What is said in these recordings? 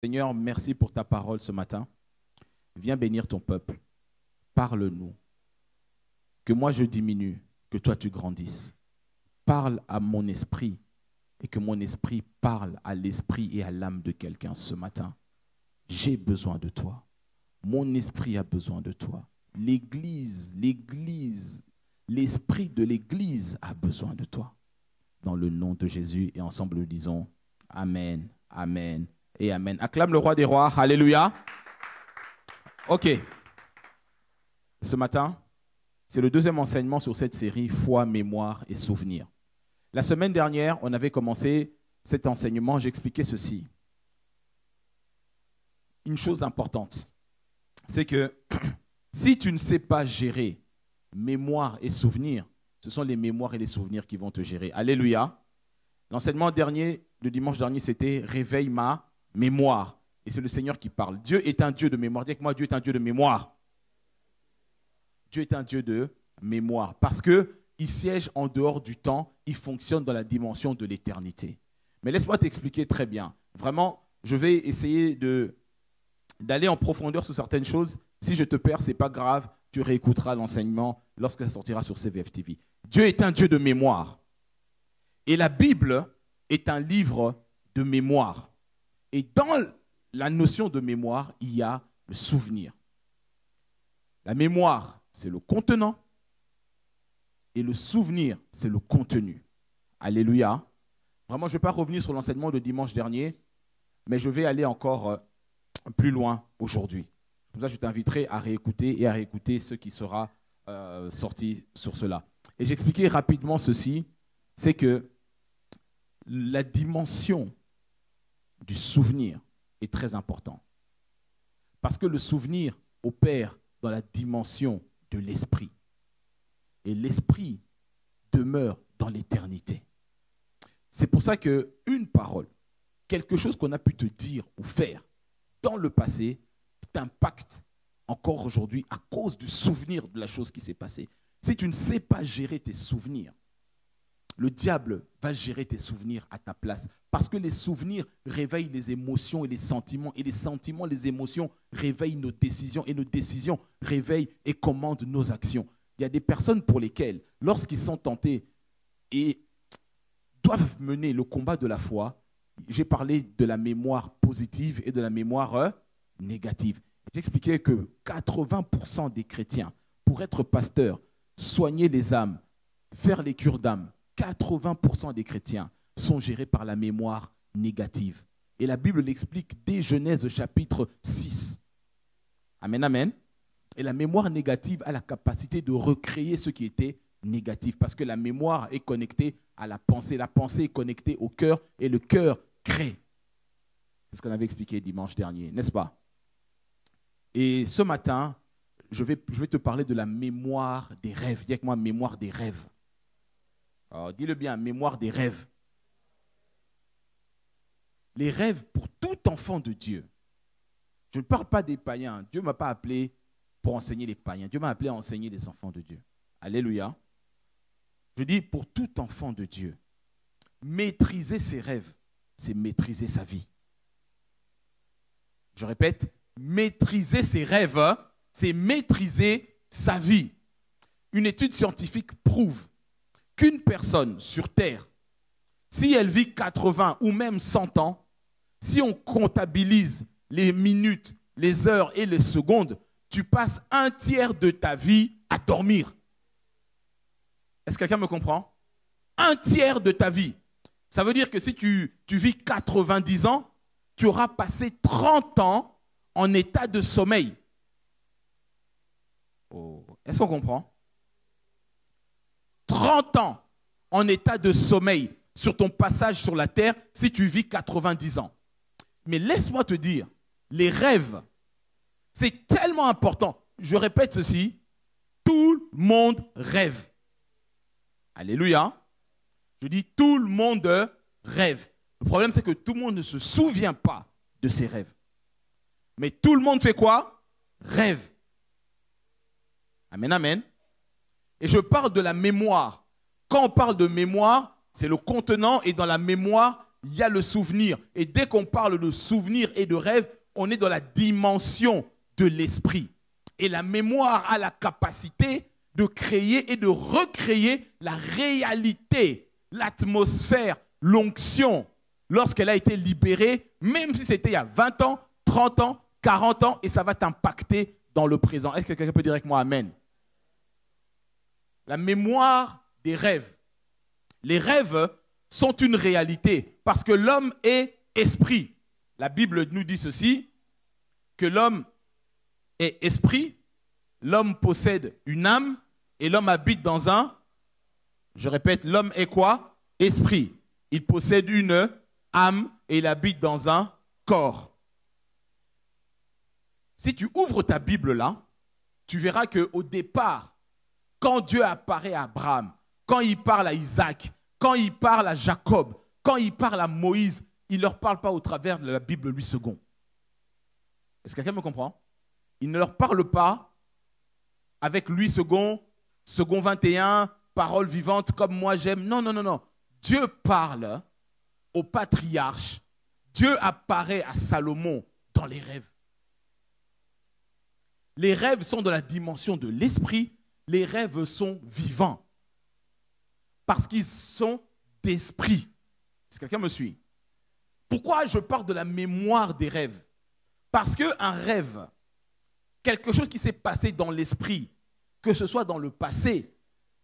Seigneur, merci pour ta parole ce matin. Viens bénir ton peuple. Parle-nous. Que moi je diminue, que toi tu grandisses. Parle à mon esprit et que mon esprit parle à l'esprit et à l'âme de quelqu'un ce matin. J'ai besoin de toi. Mon esprit a besoin de toi. L'esprit de l'Église a besoin de toi. Dans le nom de Jésus et ensemble nous disons Amen, Amen et Amen. Acclame le roi des rois, Alléluia. Ok. Ce matin, c'est le deuxième enseignement sur cette série Foi, mémoire et souvenir. La semaine dernière, on avait commencé cet enseignement, j'expliquais ceci. Une chose importante, c'est que si tu ne sais pas gérer mémoire et souvenir, ce sont les mémoires et les souvenirs qui vont te gérer. Alléluia. L'enseignement dernier, le dimanche dernier, c'était « Réveille ma mémoire ». Et c'est le Seigneur qui parle. Dieu est un Dieu de mémoire. Dis avec moi, Dieu est un Dieu de mémoire. Dieu est un Dieu de mémoire. Parce qu'il siège en dehors du temps, il fonctionne dans la dimension de l'éternité. Mais laisse-moi t'expliquer très bien. Vraiment, je vais essayer d'aller en profondeur sur certaines choses. Si je te perds, ce n'est pas grave. Tu réécouteras l'enseignement lorsque ça sortira sur CVF TV. Dieu est un Dieu de mémoire. Et la Bible est un livre de mémoire. Et dans la notion de mémoire, il y a le souvenir. La mémoire, c'est le contenant. Et le souvenir, c'est le contenu. Alléluia. Vraiment, je ne vais pas revenir sur l'enseignement de dimanche dernier, mais je vais aller encore plus loin aujourd'hui. Comme ça, je t'inviterai à réécouter et à réécouter ce qui sera sorti sur cela. Et j'expliquais rapidement ceci, c'est que la dimension du souvenir est très importante. Parce que le souvenir opère dans la dimension de l'esprit. Et l'esprit demeure dans l'éternité. C'est pour ça qu'une parole, quelque chose qu'on a pu te dire ou faire dans le passé, t'impacte encore aujourd'hui à cause du souvenir de la chose qui s'est passée. Si tu ne sais pas gérer tes souvenirs, le diable va gérer tes souvenirs à ta place. Parce que les souvenirs réveillent les émotions et les sentiments. Et les sentiments, les émotions réveillent nos décisions. Et nos décisions réveillent et commandent nos actions. Il y a des personnes pour lesquelles, lorsqu'ils sont tentés et doivent mener le combat de la foi, j'ai parlé de la mémoire positive et de la mémoire négative. J'expliquais que 80% des chrétiens, pour être pasteurs, soigner les âmes, faire les cures d'âmes, 80% des chrétiens sont gérés par la mémoire négative. Et la Bible l'explique dès Genèse chapitre 6. Amen, amen. Et la mémoire négative a la capacité de recréer ce qui était négatif. Parce que la mémoire est connectée à la pensée est connectée au cœur et le cœur crée. C'est ce qu'on avait expliqué dimanche dernier, n'est-ce pas? Et ce matin, je vais te parler de la mémoire des rêves. Dis avec moi, mémoire des rêves. Alors, dis-le bien, mémoire des rêves. Les rêves pour tout enfant de Dieu. Je ne parle pas des païens. Dieu ne m'a pas appelé pour enseigner les païens. Dieu m'a appelé à enseigner les enfants de Dieu. Alléluia. Je dis pour tout enfant de Dieu, maîtriser ses rêves, c'est maîtriser sa vie. Je répète, maîtriser ses rêves, c'est maîtriser sa vie. Une étude scientifique prouve qu'une personne sur Terre, si elle vit 80 ou même 100 ans, si on comptabilise les minutes, les heures et les secondes, tu passes un tiers de ta vie à dormir. Est-ce que quelqu'un me comprend? Un tiers de ta vie. Ça veut dire que si tu vis 90 ans, tu auras passé 30 ans en état de sommeil. Oh. Est-ce qu'on comprend? 30 ans en état de sommeil sur ton passage sur la terre si tu vis 90 ans. Mais laisse-moi te dire, les rêves, c'est tellement important. Je répète ceci, tout le monde rêve. Alléluia. Je dis tout le monde rêve. Le problème, c'est que tout le monde ne se souvient pas de ses rêves. Mais tout le monde fait quoi? Rêve. Amen, amen. Et je parle de la mémoire. Quand on parle de mémoire, c'est le contenant et dans la mémoire, il y a le souvenir. Et dès qu'on parle de souvenir et de rêve, on est dans la dimension de l'esprit. Et la mémoire a la capacité de créer et de recréer la réalité, l'atmosphère, l'onction, lorsqu'elle a été libérée, même si c'était il y a 20 ans, 30 ans, 40 ans, et ça va t'impacter dans le présent. Est-ce que quelqu'un peut dire avec moi Amen? La mémoire des rêves. Les rêves sont une réalité parce que l'homme est esprit. La Bible nous dit ceci, que l'homme est esprit, l'homme possède une âme et l'homme habite dans un, je répète, l'homme est quoi? Esprit. Il possède une âme et il habite dans un corps. Si tu ouvres ta Bible là, tu verras qu'au départ, quand Dieu apparaît à Abraham, quand il parle à Isaac, quand il parle à Jacob, quand il parle à Moïse, il ne leur parle pas au travers de la Bible 8 secondes. Est-ce que quelqu'un me comprend? Il ne leur parle pas avec 8 secondes, second 21, parole vivante comme moi j'aime. Non, non, non, non. Dieu parle au patriarche. Dieu apparaît à Salomon dans les rêves. Les rêves sont dans la dimension de l'esprit. Les rêves sont vivants. Parce qu'ils sont d'esprit. Est-ce que quelqu'un me suit? Pourquoi je parle de la mémoire des rêves? Parce qu'un rêve, quelque chose qui s'est passé dans l'esprit, que ce soit dans le passé,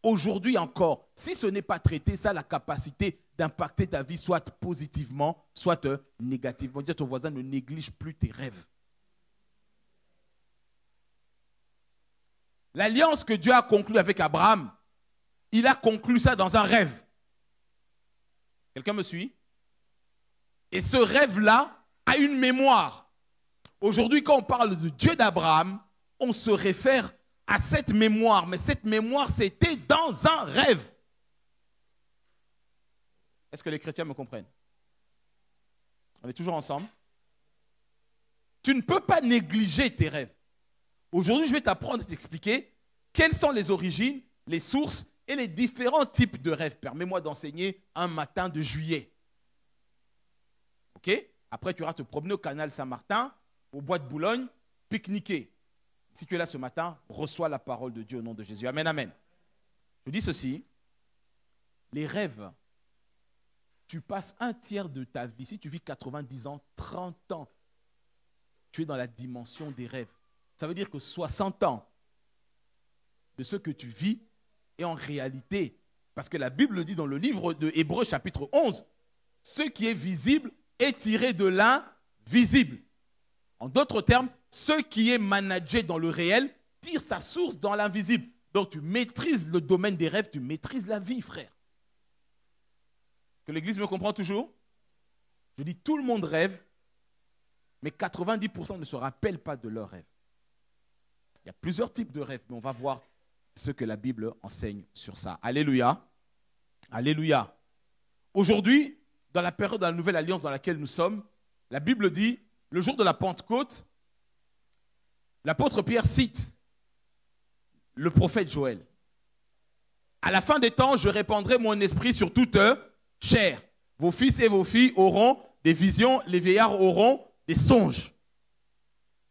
aujourd'hui encore, si ce n'est pas traité, ça a la capacité d'impacter ta vie, soit positivement, soit négativement. Dis à ton voisin, ne néglige plus tes rêves. L'alliance que Dieu a conclue avec Abraham, il a conclu ça dans un rêve. Quelqu'un me suit? Et ce rêve-là a une mémoire. Aujourd'hui, quand on parle de Dieu d'Abraham, on se réfère à cette mémoire. Mais cette mémoire, c'était dans un rêve. Est-ce que les chrétiens me comprennent? On est toujours ensemble? Tu ne peux pas négliger tes rêves. Aujourd'hui, je vais t'apprendre et t'expliquer quelles sont les origines, les sources et les différents types de rêves. Permets-moi d'enseigner un matin de juillet. OK? Après, tu iras te promener au canal Saint-Martin, au bois de Boulogne, pique-niquer. Si tu es là ce matin, reçois la parole de Dieu au nom de Jésus. Amen, amen. Je dis ceci, les rêves, tu passes un tiers de ta vie, si tu vis 90 ans, 30 ans, tu es dans la dimension des rêves. Ça veut dire que 60 ans de ce que tu vis est en réalité, parce que la Bible dit dans le livre de Hébreux chapitre 11, ce qui est visible est tiré de l'invisible. En d'autres termes, ce qui est managé dans le réel tire sa source dans l'invisible. Donc tu maîtrises le domaine des rêves, tu maîtrises la vie, frère. Est-ce que l'Église me comprend toujours? Je dis tout le monde rêve, mais 90% ne se rappellent pas de leurs rêves. Il y a plusieurs types de rêves, mais on va voir ce que la Bible enseigne sur ça. Alléluia. Alléluia. Aujourd'hui, dans la période de la nouvelle alliance dans laquelle nous sommes, la Bible dit, le jour de la Pentecôte, l'apôtre Pierre cite le prophète Joël. À la fin des temps, je répandrai mon esprit sur toute chair. Vos fils et vos filles auront des visions, les vieillards auront des songes.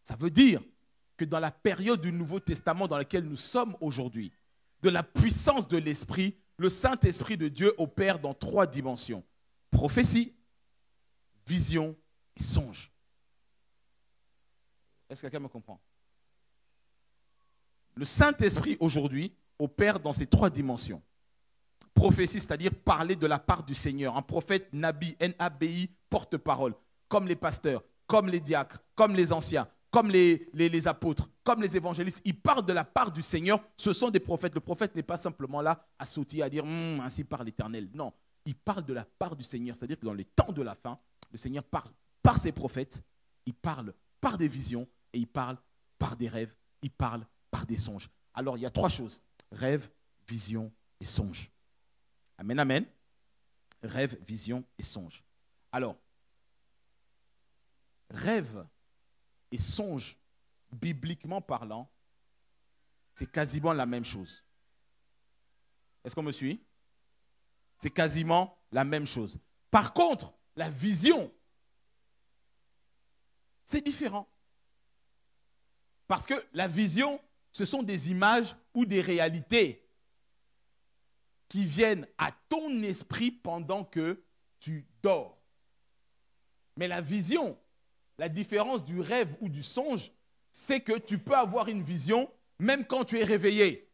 Ça veut dire que dans la période du Nouveau Testament dans laquelle nous sommes aujourd'hui, de la puissance de l'Esprit, le Saint-Esprit de Dieu opère dans 3 dimensions. Prophétie, vision et songe. Est-ce que quelqu'un me comprend? Le Saint-Esprit aujourd'hui opère dans ces 3 dimensions. Prophétie, c'est-à-dire parler de la part du Seigneur. Un prophète, nabi, N-A-B-I, porte-parole, comme les pasteurs, comme les diacres, comme les anciens, comme les apôtres, comme les évangélistes. Ils parlent de la part du Seigneur. Ce sont des prophètes. Le prophète n'est pas simplement là à sautiller, à dire « ainsi parle l'Éternel ». Non, il parle de la part du Seigneur. C'est-à-dire que dans les temps de la fin, le Seigneur parle par ses prophètes, il parle par des visions et il parle par des rêves, il parle par des songes. Alors, il y a 3 choses. Rêve, vision et songe. Amen, amen. Rêve, vision et songe. Alors, rêve et songe, bibliquement parlant, c'est quasiment la même chose. Est-ce qu'on me suit? C'est quasiment la même chose. Par contre, la vision, c'est différent. Parce que la vision, ce sont des images ou des réalités qui viennent à ton esprit pendant que tu dors. Mais la vision, la différence du rêve ou du songe, c'est que tu peux avoir une vision même quand tu es réveillé.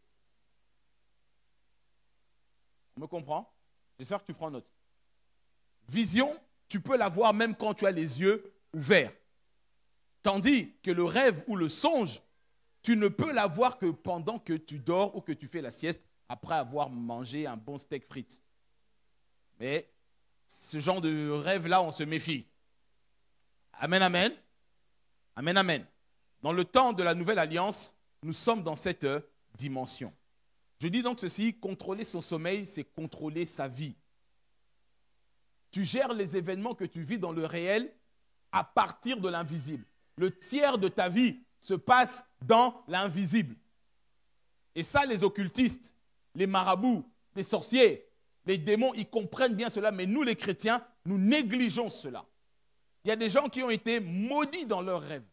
On me comprend? J'espère que tu prends note. Vision, tu peux l'avoir même quand tu as les yeux ouverts. Tandis que le rêve ou le songe, tu ne peux l'avoir que pendant que tu dors ou que tu fais la sieste après avoir mangé un bon steak frites. Mais ce genre de rêve-là, on se méfie. Amen, amen. Amen, amen. Dans le temps de la Nouvelle Alliance, nous sommes dans cette dimension. Je dis donc ceci, contrôler son sommeil, c'est contrôler sa vie. Tu gères les événements que tu vis dans le réel à partir de l'invisible. Le tiers de ta vie se passe dans l'invisible. Et ça, les occultistes, les marabouts, les sorciers, les démons, ils comprennent bien cela, mais nous, les chrétiens, nous négligeons cela. Il y a des gens qui ont été maudits dans leurs rêves.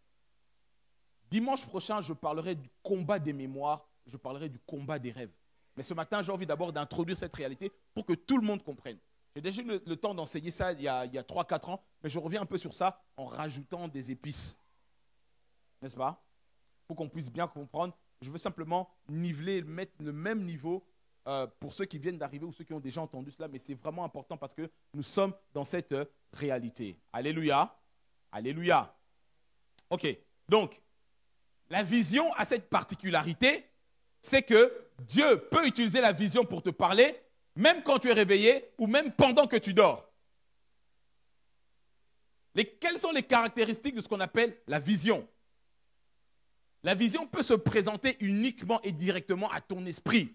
Dimanche prochain, je parlerai du combat des mémoires, je parlerai du combat des rêves. Mais ce matin, j'ai envie d'abord d'introduire cette réalité pour que tout le monde comprenne. J'ai déjà eu le temps d'enseigner ça il y a 3-4 ans, mais je reviens un peu sur ça en rajoutant des épices. N'est-ce pas? Pour qu'on puisse bien comprendre. Je veux simplement niveler, mettre le même niveau pour ceux qui viennent d'arriver ou ceux qui ont déjà entendu cela, mais c'est vraiment important parce que nous sommes dans cette réalité. Alléluia. Alléluia. Ok, donc, la vision a cette particularité, c'est que Dieu peut utiliser la vision pour te parler, même quand tu es réveillé ou même pendant que tu dors. Quelles sont les caractéristiques de ce qu'on appelle la vision? La vision peut se présenter uniquement et directement à ton esprit.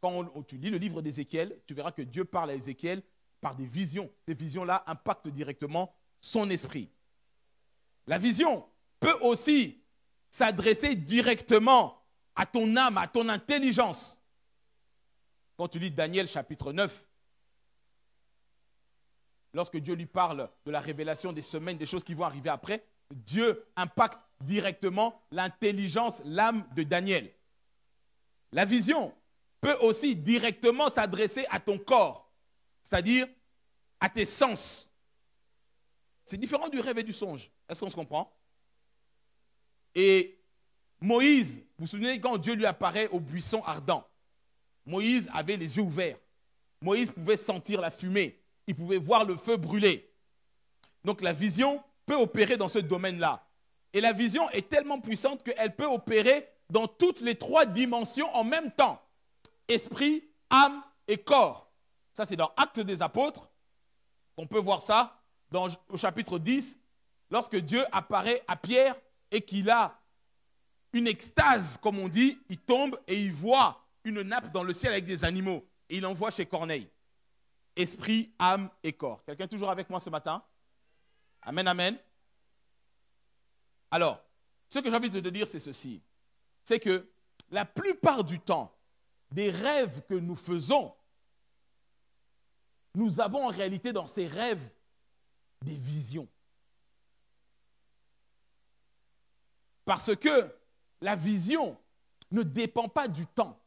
Quand tu lis le livre d'Ézéchiel, tu verras que Dieu parle à Ézéchiel par des visions. Ces visions-là impactent directement son esprit. La vision peut aussi s'adresser directement à ton âme, à ton intelligence. Quand tu lis Daniel chapitre 9, lorsque Dieu lui parle de la révélation des semaines, des choses qui vont arriver après, Dieu impacte directement l'intelligence, l'âme de Daniel. La vision peut aussi directement s'adresser à ton corps, c'est-à-dire à tes sens. C'est différent du rêve et du songe. Est-ce qu'on se comprend? Et Moïse, vous vous souvenez quand Dieu lui apparaît au buisson ardent, Moïse avait les yeux ouverts. Moïse pouvait sentir la fumée. Il pouvait voir le feu brûler. Donc la vision peut opérer dans ce domaine-là. Et la vision est tellement puissante qu'elle peut opérer dans toutes les 3 dimensions en même temps. Esprit, âme et corps. Ça, c'est dans Actes des Apôtres. On peut voir ça au chapitre 10, lorsque Dieu apparaît à Pierre et qu'il a une extase, comme on dit, il tombe et il voit une nappe dans le ciel avec des animaux. Et il envoie chez Corneille. Esprit, âme et corps. Quelqu'un est toujours avec moi ce matin? Amen, amen. Alors, ce que j'ai envie de te dire, c'est ceci. C'est que la plupart du temps, des rêves que nous faisons, nous avons en réalité dans ces rêves des visions. Parce que la vision ne dépend pas du temps.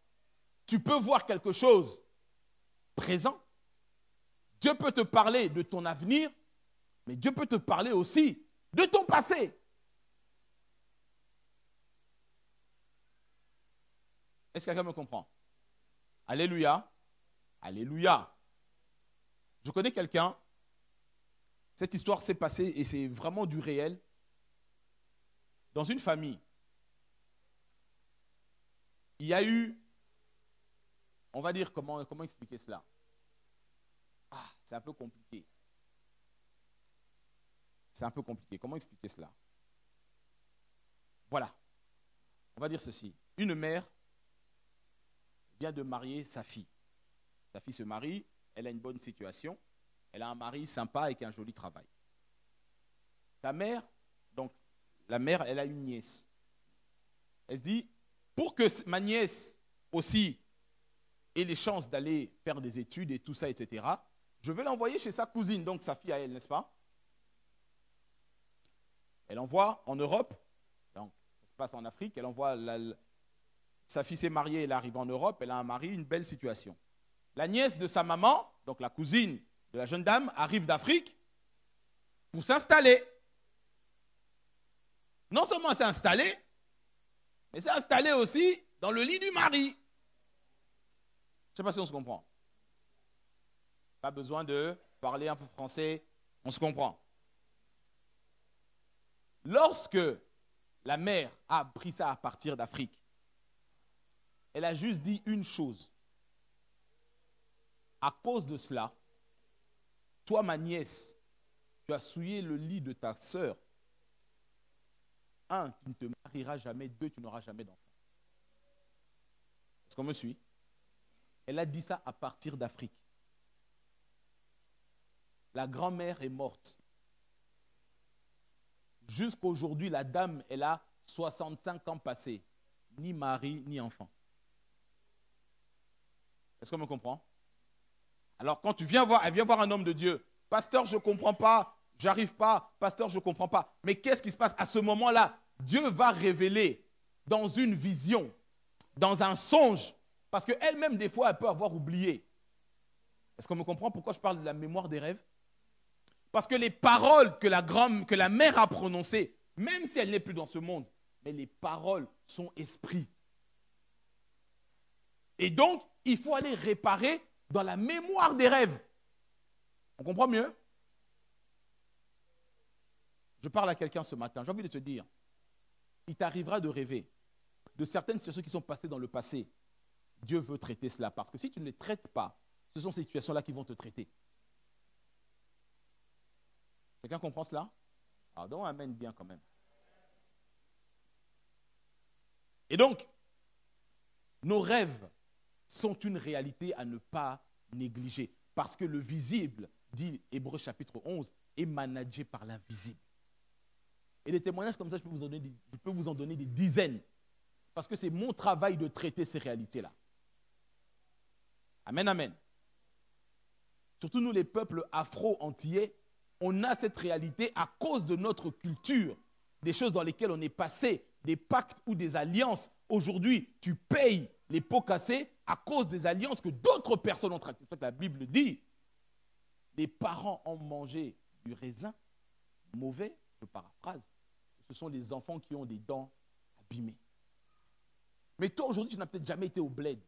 Tu peux voir quelque chose présent. Dieu peut te parler de ton avenir, mais Dieu peut te parler aussi de ton passé. Est-ce que quelqu'un me comprend? Alléluia. Alléluia. Je connais quelqu'un, cette histoire s'est passée et c'est vraiment du réel. Dans une famille, il y a eu, on va dire, comment expliquer cela? C'est un peu compliqué. C'est un peu compliqué. Comment expliquer cela? Voilà. On va dire ceci. Une mère vient de marier sa fille. Sa fille se marie, elle a une bonne situation, elle a un mari sympa avec un joli travail. Sa mère, donc la mère, elle a une nièce. Elle se dit, pour que ma nièce aussi ait les chances d'aller faire des études et tout ça, etc., Je vais l'envoyer chez sa cousine, donc sa fille à elle, n'est-ce pas? Elle envoie en Europe, donc ça se passe en Afrique, elle envoie, sa fille s'est mariée, elle arrive en Europe, elle a un mari, une belle situation. La nièce de sa maman, donc la cousine de la jeune dame, arrive d'Afrique pour s'installer. Non seulement elle s'est installée, mais s'est installée aussi dans le lit du mari. Je ne sais pas si on se comprend. Pas besoin de parler un peu français, on se comprend. Lorsque la mère a appris ça à partir d'Afrique, elle a juste dit une chose. À cause de cela, toi, ma nièce, tu as souillé le lit de ta sœur. 1, tu ne te marieras jamais. 2, tu n'auras jamais d'enfant. Est-ce qu'on me suit? Elle a dit ça à partir d'Afrique. La grand-mère est morte. Jusqu'à aujourd'hui, la dame, elle a 65 ans passés. Ni mari, ni enfant. Est-ce qu'on me comprend? Alors, quand tu viens voir, elle vient voir un homme de Dieu. Pasteur, je ne comprends pas. J'arrive pas. Pasteur, je ne comprends pas. Mais qu'est-ce qui se passe? À ce moment-là, Dieu va révéler dans une vision, dans un songe, parce qu'elle-même, des fois, elle peut avoir oublié. Est-ce qu'on me comprend pourquoi je parle de la mémoire des rêves? Parce que les paroles que la mère a prononcées, même si elle n'est plus dans ce monde, mais les paroles sont esprit. Et donc, il faut aller réparer dans la mémoire des rêves. On comprend mieux? Je parle à quelqu'un ce matin, j'ai envie de te dire, il t'arrivera de rêver de certaines situations qui sont passées dans le passé. Dieu veut traiter cela, parce que si tu ne les traites pas, ce sont ces situations-là qui vont te traiter. Quelqu'un comprend cela? Ah, donc amène bien quand même. Et donc, nos rêves sont une réalité à ne pas négliger. Parce que le visible, dit Hébreux chapitre 11, est managé par l'invisible. Et des témoignages comme ça, je peux vous en donner des dizaines. Parce que c'est mon travail de traiter ces réalités-là. Amen, amen. Surtout nous, les peuples afro-antillais, on a cette réalité à cause de notre culture, des choses dans lesquelles on est passé, des pactes ou des alliances. Aujourd'hui, tu payes les pots cassés à cause des alliances que d'autres personnes ont tractées. C'est ce que la Bible dit. Les parents ont mangé du raisin mauvais, je paraphrase. Ce sont les enfants qui ont des dents abîmées. Mais toi, aujourd'hui, tu n'as peut-être jamais été au bled.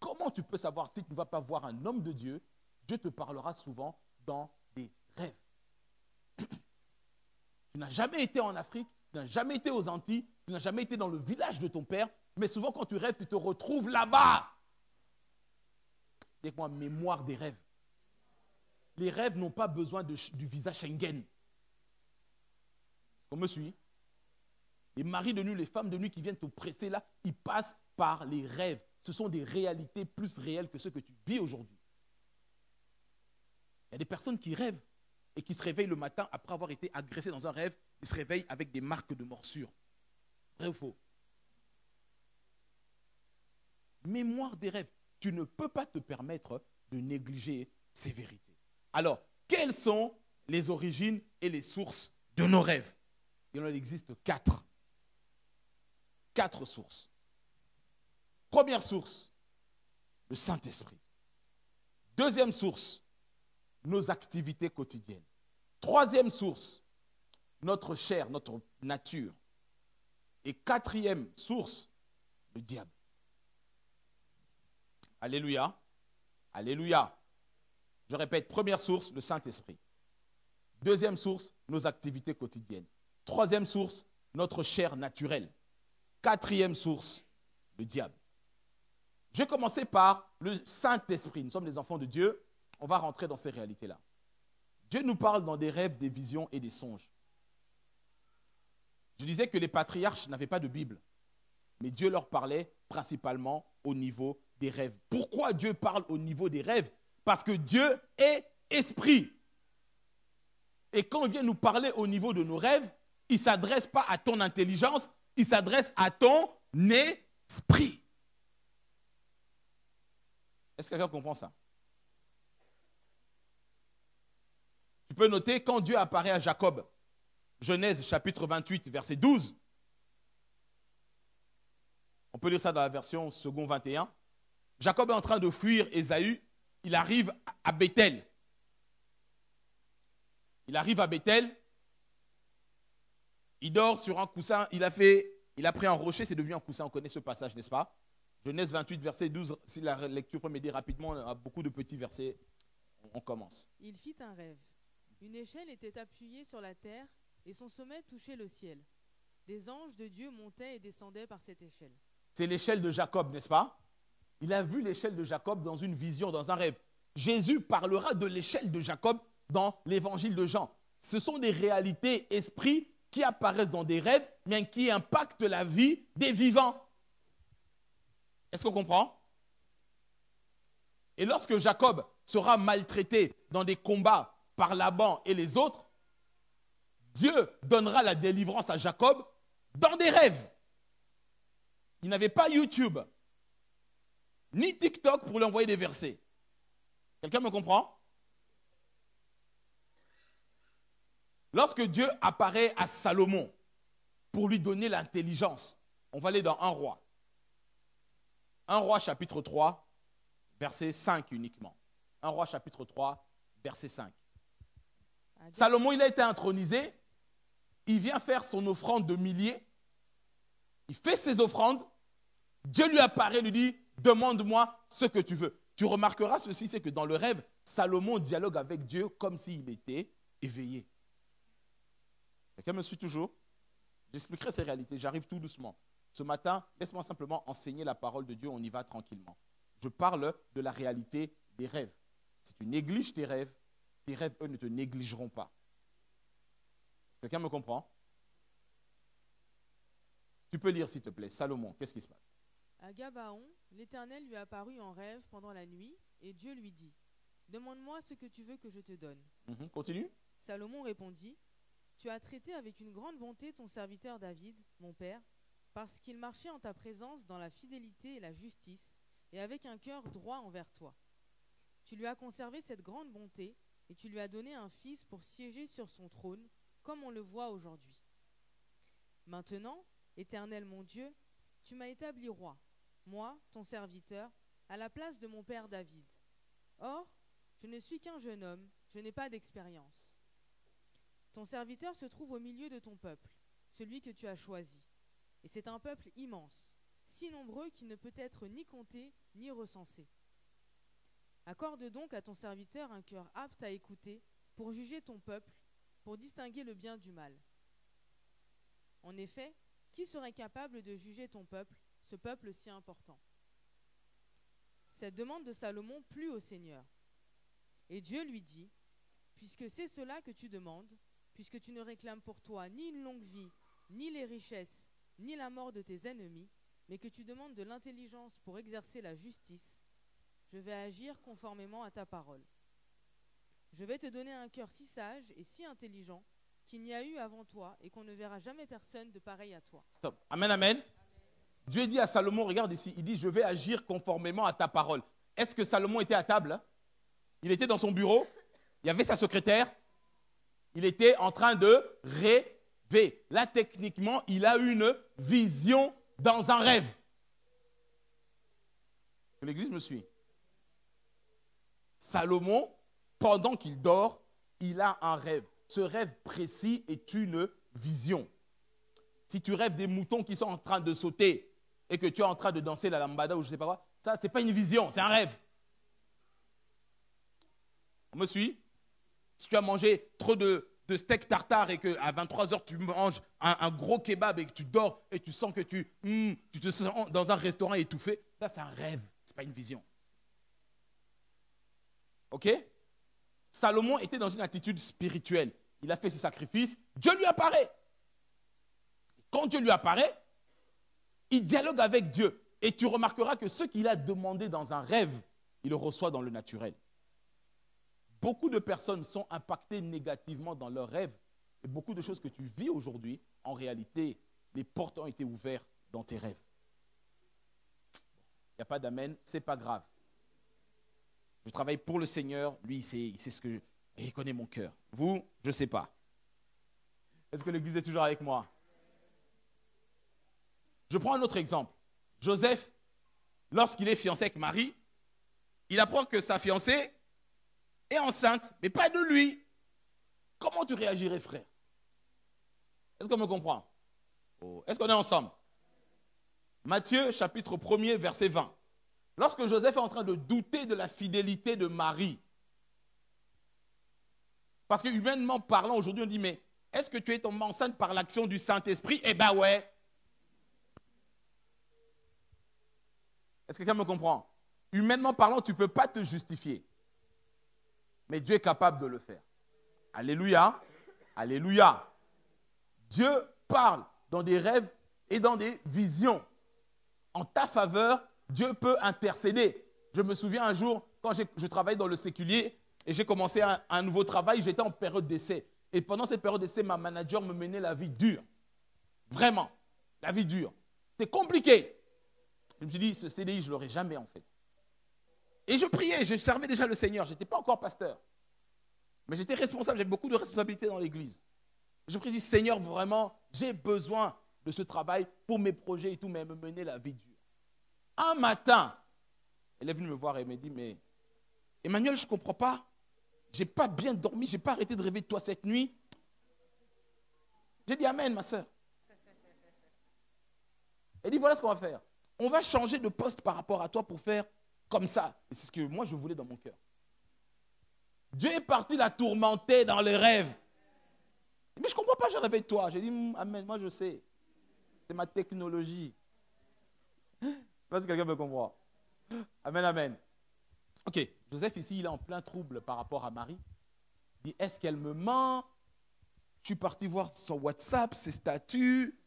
Comment tu peux savoir si tu ne vas pas voir un homme de Dieu? Dieu te parlera souvent dans des rêves. Tu n'as jamais été en Afrique, tu n'as jamais été aux Antilles, tu n'as jamais été dans le village de ton père, mais souvent quand tu rêves, tu te retrouves là-bas. Dis-moi, mémoire des rêves. Les rêves n'ont pas besoin du visa Schengen. On me suit? Les maris de nuit, les femmes de nuit qui viennent te presser là, ils passent par les rêves. Ce sont des réalités plus réelles que ce que tu vis aujourd'hui. Il y a des personnes qui rêvent et qui se réveillent le matin après avoir été agressés dans un rêve. Ils se réveillent avec des marques de morsure. Vrai ou faux? Mémoire des rêves. Tu ne peux pas te permettre de négliger ces vérités. Alors, quelles sont les origines et les sources de nos rêves? Il en existe 4. 4 sources. Première source, le Saint-Esprit. Deuxième source, nos activités quotidiennes. Troisième source, notre chair, notre nature. Et quatrième source, le diable. Alléluia. Alléluia. Je répète, première source, le Saint-Esprit. Deuxième source, nos activités quotidiennes. Troisième source, notre chair naturelle. Quatrième source, le diable. Je vais commencer par le Saint-Esprit. Nous sommes des enfants de Dieu. On va rentrer dans ces réalités-là. Dieu nous parle dans des rêves, des visions et des songes. Je disais que les patriarches n'avaient pas de Bible. Mais Dieu leur parlait principalement au niveau des rêves. Pourquoi Dieu parle au niveau des rêves? Parce que Dieu est esprit. Et quand il vient nous parler au niveau de nos rêves, il ne s'adresse pas à ton intelligence, il s'adresse à ton esprit. Est-ce que quelqu'un comprend ça? Tu peux noter quand Dieu apparaît à Jacob. Genèse chapitre 28, verset 12. On peut lire ça dans la version second 21. Jacob est en train de fuir Ésaü. Il arrive à Bethel. Il arrive à Bethel. Il dort sur un coussin. Il a pris un rocher, c'est devenu un coussin. On connaît ce passage, n'est-ce pas? Genèse 28, verset 12. Si la lecture peut m'aider rapidement, on a beaucoup de petits versets. On commence. Il fit un rêve. Une échelle était appuyée sur la terre et son sommet touchait le ciel. Des anges de Dieu montaient et descendaient par cette échelle. C'est l'échelle de Jacob, n'est-ce pas? Il a vu l'échelle de Jacob dans une vision, dans un rêve. Jésus parlera de l'échelle de Jacob dans l'évangile de Jean. Ce sont des réalités esprits qui apparaissent dans des rêves, mais qui impactent la vie des vivants. Est-ce qu'on comprend? Et lorsque Jacob sera maltraité dans des combats par Laban et les autres, Dieu donnera la délivrance à Jacob dans des rêves. Il n'avait pas YouTube, ni TikTok pour lui envoyer des versets. Quelqu'un me comprend? Lorsque Dieu apparaît à Salomon pour lui donner l'intelligence, on va aller dans 1 roi. 1 roi chapitre 3, verset 5 uniquement. 1 roi chapitre 3, verset 5. Salomon, il a été intronisé. Il vient faire son offrande de milliers. Il fait ses offrandes. Dieu lui apparaît, lui dit, demande-moi ce que tu veux. Tu remarqueras ceci, c'est que dans le rêve, Salomon dialogue avec Dieu comme s'il était éveillé. Quelqu'un me suit toujours? J'expliquerai ces réalités, j'arrive tout doucement. Ce matin, laisse-moi simplement enseigner la parole de Dieu, on y va tranquillement. Je parle de la réalité des rêves. Si tu négliges tes rêves, eux, ne te négligeront pas. Quelqu'un me comprend? Tu peux lire, s'il te plaît. Salomon, qu'est-ce qui se passe? À Gabaon, l'Éternel lui apparut en rêve pendant la nuit, et Dieu lui dit, « Demande-moi ce que tu veux que je te donne. » Continue. Salomon répondit, « Tu as traité avec une grande bonté ton serviteur David, mon père, parce qu'il marchait en ta présence dans la fidélité et la justice, et avec un cœur droit envers toi. Tu lui as conservé cette grande bonté, et tu lui as donné un fils pour siéger sur son trône, comme on le voit aujourd'hui. Maintenant, Éternel mon Dieu, tu m'as établi roi, moi, ton serviteur, à la place de mon père David. Or, je ne suis qu'un jeune homme, je n'ai pas d'expérience. Ton serviteur se trouve au milieu de ton peuple, celui que tu as choisi. Et c'est un peuple immense, si nombreux qu'il ne peut être ni compté ni recensé. Accorde donc à ton serviteur un cœur apte à écouter, pour juger ton peuple, pour distinguer le bien du mal. En effet, qui serait capable de juger ton peuple, ce peuple si important? » Cette demande de Salomon plut au Seigneur. Et Dieu lui dit, « Puisque c'est cela que tu demandes, puisque tu ne réclames pour toi ni une longue vie, ni les richesses, ni la mort de tes ennemis, mais que tu demandes de l'intelligence pour exercer la justice, je vais agir conformément à ta parole. Je vais te donner un cœur si sage et si intelligent qu'il n'y a eu avant toi et qu'on ne verra jamais personne de pareil à toi. » Stop. Amen, amen. Dieu dit à Salomon, regarde ici, il dit, je vais agir conformément à ta parole. Est-ce que Salomon était à table? Il était dans son bureau, il y avait sa secrétaire, il était en train de rêver. Là, techniquement, il a une vision dans un rêve. Que l'Église me suit. Salomon, pendant qu'il dort, il a un rêve. Ce rêve précis est une vision. Si tu rêves des moutons qui sont en train de sauter et que tu es en train de danser la lambada ou je ne sais pas quoi, ça, ce n'est pas une vision, c'est un rêve. On me suit? Si tu as mangé trop de steak tartare et qu'à 23h, tu manges un gros kebab et que tu dors et tu sens que tu te sens dans un restaurant étouffé, là, c'est un rêve, ce n'est pas une vision. Ok? Salomon était dans une attitude spirituelle. Il a fait ses sacrifices. Dieu lui apparaît. Quand Dieu lui apparaît, il dialogue avec Dieu. Et tu remarqueras que ce qu'il a demandé dans un rêve, il le reçoit dans le naturel. Beaucoup de personnes sont impactées négativement dans leurs rêves. Et beaucoup de choses que tu vis aujourd'hui, en réalité, les portes ont été ouvertes dans tes rêves. Il n'y a pas d'amen, ce n'est pas grave. Je travaille pour le Seigneur, lui, il sait ce que Et il connaît mon cœur. Vous, je ne sais pas. Est-ce que l'Église est toujours avec moi? Je prends un autre exemple. Joseph, lorsqu'il est fiancé avec Marie, il apprend que sa fiancée est enceinte, mais pas de lui. Comment tu réagirais, frère? Est-ce qu'on me comprend? Oh. Est-ce qu'on est ensemble? Matthieu, chapitre 1er, verset 20. Lorsque Joseph est en train de douter de la fidélité de Marie, parce que humainement parlant, aujourd'hui on dit, mais est-ce que tu es tombé enceinte par l'action du Saint-Esprit? Eh bien ouais. Est-ce que quelqu'un me comprend? Humainement parlant, tu ne peux pas te justifier. Mais Dieu est capable de le faire. Alléluia. Alléluia. Dieu parle dans des rêves et dans des visions. En ta faveur, Dieu peut intercéder. Je me souviens un jour, quand je travaillais dans le séculier et j'ai commencé un nouveau travail, j'étais en période d'essai. Et pendant cette période d'essai, ma manager me menait la vie dure. Vraiment, la vie dure. C'était compliqué. Je me suis dit, ce CDI, je ne l'aurai jamais en fait. Et je priais, je servais déjà le Seigneur. Je n'étais pas encore pasteur. Mais j'étais responsable, j'avais beaucoup de responsabilités dans l'église. Je prie, Seigneur, vraiment, j'ai besoin de ce travail pour mes projets et tout, mais me mener la vie dure. Un matin, elle est venue me voir et me dit, mais Emmanuel, je ne comprends pas. Je n'ai pas bien dormi, je n'ai pas arrêté de rêver de toi cette nuit. J'ai dit, amen, ma soeur. Elle dit, voilà ce qu'on va faire. On va changer de poste par rapport à toi pour faire comme ça. Et c'est ce que moi, je voulais dans mon cœur. Dieu est parti la tourmenter dans les rêves. Mais je ne comprends pas, je rêvais de toi. J'ai dit, amen, moi je sais. C'est ma technologie. Je ne sais pas si quelqu'un me comprend. Amen, amen. Ok, Joseph ici, il est en plein trouble par rapport à Marie. Il dit, est-ce qu'elle me ment? Je suis parti voir son WhatsApp, ses statuts.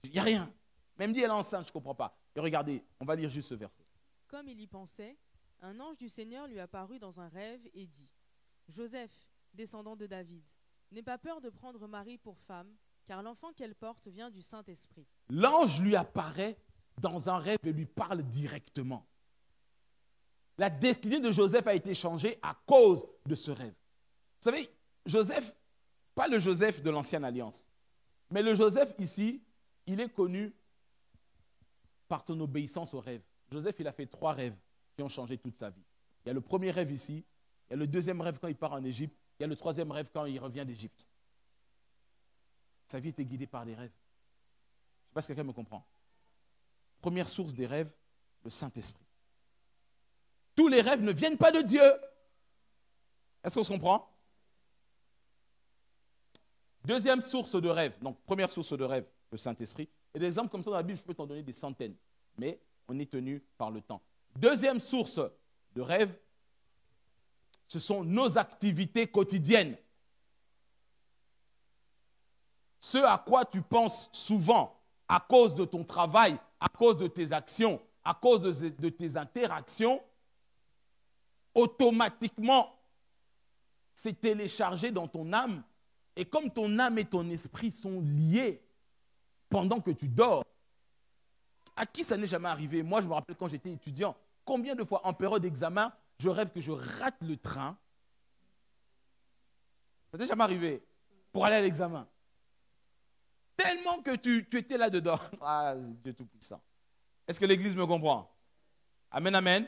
Il n'y a rien. Même dit, elle est enceinte, je ne comprends pas. Et regardez, on va lire juste ce verset. Comme il y pensait, un ange du Seigneur lui apparut dans un rêve et dit, Joseph, descendant de David, n'aie pas peur de prendre Marie pour femme, car l'enfant qu'elle porte vient du Saint-Esprit. L'ange lui apparaît dans un rêve et lui parle directement. La destinée de Joseph a été changée à cause de ce rêve. Vous savez, Joseph, pas le Joseph de l'Ancienne Alliance, mais le Joseph ici, il est connu par son obéissance au rêve. Joseph, il a fait 3 rêves qui ont changé toute sa vie. Il y a le premier rêve ici, il y a le deuxième rêve quand il part en Égypte, il y a le troisième rêve quand il revient d'Égypte. Sa vie était guidée par des rêves. Je ne sais pas si quelqu'un me comprend. Première source des rêves, le Saint-Esprit. Tous les rêves ne viennent pas de Dieu. Est-ce qu'on se comprend? Deuxième source de rêve, donc première source de rêve, le Saint-Esprit. Et des exemples comme ça dans la Bible, je peux t'en donner des centaines. Mais on est tenu par le temps. Deuxième source de rêve, ce sont nos activités quotidiennes. Ce à quoi tu penses souvent à cause de ton travail, à cause de tes actions, à cause de tes interactions, automatiquement, c'est téléchargé dans ton âme. Et comme ton âme et ton esprit sont liés pendant que tu dors, à qui ça n'est jamais arrivé? Moi, je me rappelle quand j'étais étudiant, combien de fois en période d'examen, je rêve que je rate le train. Ça t'est jamais arrivé pour aller à l'examen? Tellement que tu étais là-dedans. Ah, Dieu Tout-Puissant. Est-ce que l'Église me comprend? Amen, amen.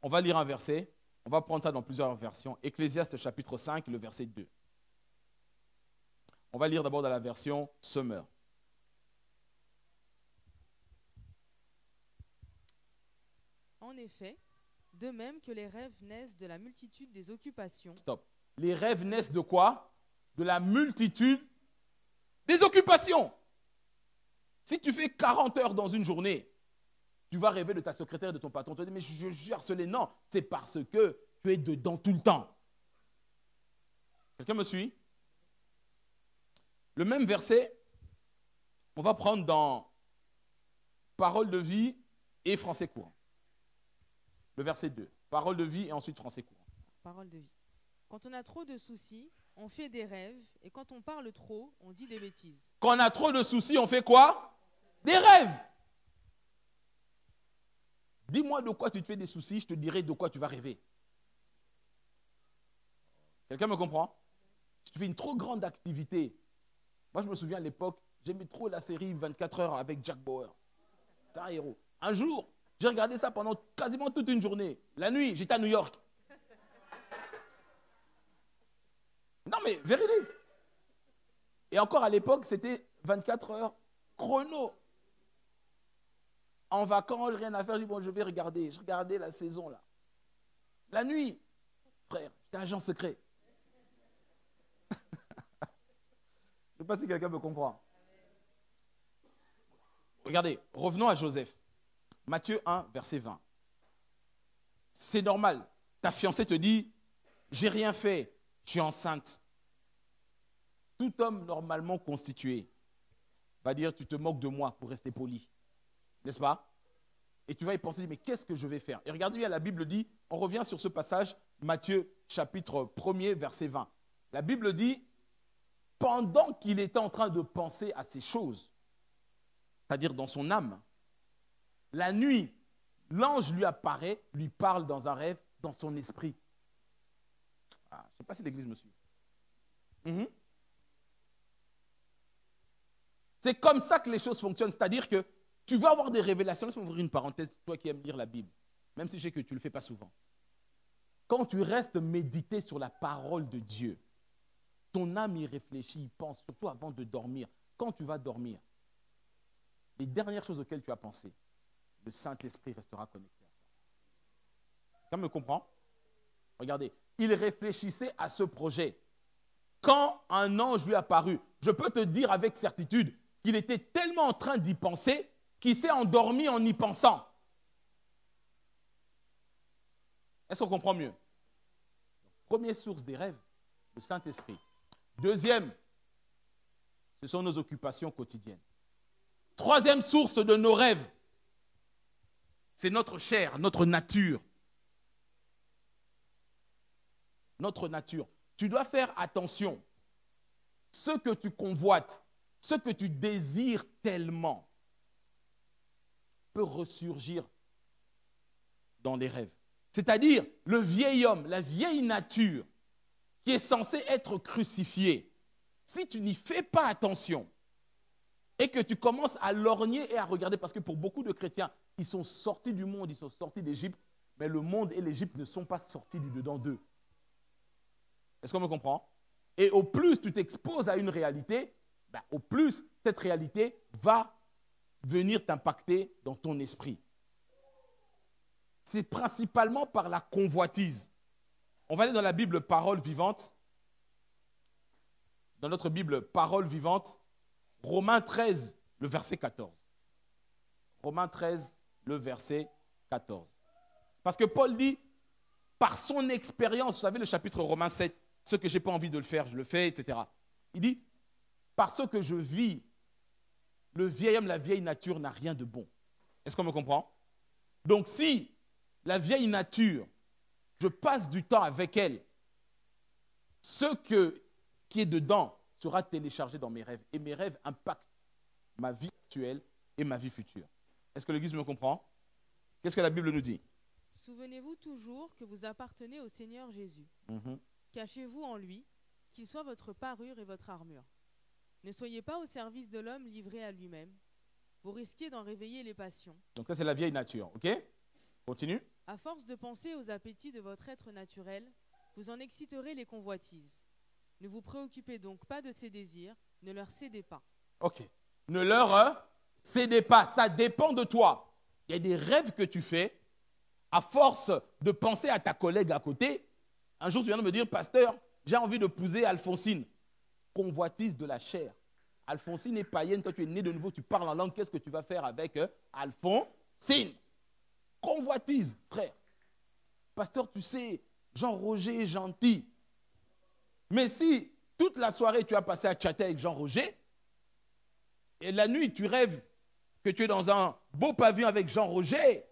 On va lire un verset. On va prendre ça dans plusieurs versions. Ecclésiaste chapitre 5, le verset 2. On va lire d'abord dans la version Summer. En effet, de même que les rêves naissent de la multitude des occupations. Stop. Les rêves naissent de quoi? De la multitude des occupations. Si tu fais 40 heures dans une journée, tu vas rêver de ta secrétaire et de ton patron. Tu vas dire, mais je suis harcelé. Non, c'est parce que tu es dedans tout le temps. Quelqu'un me suit? Le même verset, on va prendre dans Parole de vie et Français courant. Le verset 2. Parole de vie et ensuite Français courant. Parole de vie. Quand on a trop de soucis, on fait des rêves, et quand on parle trop, on dit des bêtises. Quand on a trop de soucis, on fait quoi? Des rêves. Dis-moi de quoi tu te fais des soucis, je te dirai de quoi tu vas rêver. Quelqu'un me comprend? Si tu fais une trop grande activité, moi je me souviens à l'époque, j'aimais trop la série 24 heures avec Jack Bauer. C'est un héros. Un jour, j'ai regardé ça pendant quasiment toute une journée. La nuit, j'étais à New York. Non mais, véridique. Et encore à l'époque, c'était 24 heures chrono. En vacances, rien à faire, je dis bon, je vais regarder. Je regardais la saison là. La nuit, frère, j'étais agent secret. Je ne sais pas si quelqu'un me comprend. Regardez, revenons à Joseph. Matthieu 1, verset 20. C'est normal. Ta fiancée te dit, j'ai rien fait, je suis enceinte. Tout homme normalement constitué va dire, tu te moques de moi pour rester poli. N'est-ce pas? Et tu vas y penser, mais qu'est-ce que je vais faire? Et regardez bien, la Bible dit, on revient sur ce passage, Matthieu chapitre 1er, verset 20. La Bible dit, pendant qu'il était en train de penser à ces choses, c'est-à-dire dans son âme, la nuit, l'ange lui apparaît, lui parle dans un rêve, dans son esprit. Ah, je ne sais pas si l'église me suit. C'est comme ça que les choses fonctionnent, c'est-à-dire que tu vas avoir des révélations. Laisse-moi ouvrir une parenthèse, toi qui aimes lire la Bible, même si je sais que tu ne le fais pas souvent. Quand tu restes méditer sur la parole de Dieu, ton âme y réfléchit, y pense, surtout avant de dormir. Quand tu vas dormir, les dernières choses auxquelles tu as pensé, le Saint-Esprit restera connecté à ça. Quelqu'un me comprend? Regardez, il réfléchissait à ce projet. Quand un ange lui est apparu, je peux te dire avec certitude qu'il était tellement en train d'y penser qu'il s'est endormi en y pensant. Est-ce qu'on comprend mieux? Première source des rêves, le Saint-Esprit. Deuxième, ce sont nos occupations quotidiennes. Troisième source de nos rêves, c'est notre chair, notre nature. Notre nature. Tu dois faire attention. Ce que tu convoites, ce que tu désires tellement, peut ressurgir dans les rêves. C'est-à-dire le vieil homme, la vieille nature qui est censée être crucifiée. Si tu n'y fais pas attention et que tu commences à lorgner et à regarder, parce que pour beaucoup de chrétiens, ils sont sortis du monde, ils sont sortis d'Égypte, mais le monde et l'Égypte ne sont pas sortis du dedans d'eux. Est-ce qu'on me comprend? Et au plus tu t'exposes à une réalité, au plus cette réalité va venir t'impacter dans ton esprit. C'est principalement par la convoitise. On va aller dans la Bible Parole vivante. Dans notre Bible Parole vivante, Romains 13, le verset 14. Romains 13, le verset 14. Parce que Paul dit, par son expérience, vous savez le chapitre Romains 7, ce que je n'ai pas envie de le faire, je le fais, etc. Il dit, parce que je vis, le vieil homme, la vieille nature n'a rien de bon. Est-ce qu'on me comprend? Donc si la vieille nature, je passe du temps avec elle, ce qui est dedans sera téléchargé dans mes rêves. Et mes rêves impactent ma vie actuelle et ma vie future. Est-ce que l'Église me comprend? Qu'est-ce que la Bible nous dit? Souvenez-vous toujours que vous appartenez au Seigneur Jésus. Cachez-vous en lui, qu'il soit votre parure et votre armure. Ne soyez pas au service de l'homme livré à lui-même. Vous risquez d'en réveiller les passions. Donc ça, c'est la vieille nature, ok? Continue. À force de penser aux appétits de votre être naturel, vous en exciterez les convoitises. Ne vous préoccupez donc pas de ces désirs, ne leur cédez pas. Ok. Ne leur cédez pas, ça dépend de toi. Il y a des rêves que tu fais, à force de penser à ta collègue à côté. Un jour, tu viens de me dire, pasteur, j'ai envie d'épouser Alphonsine. Convoitise de la chair. Alphonsine est païenne, toi tu es né de nouveau, tu parles en langue, qu'est-ce que tu vas faire avec Alphonsine? Convoitise, frère. Pasteur, tu sais, Jean-Roger est gentil. Mais si toute la soirée tu as passé à chatter avec Jean-Roger, et la nuit tu rêves que tu es dans un beau pavillon avec Jean-Roger,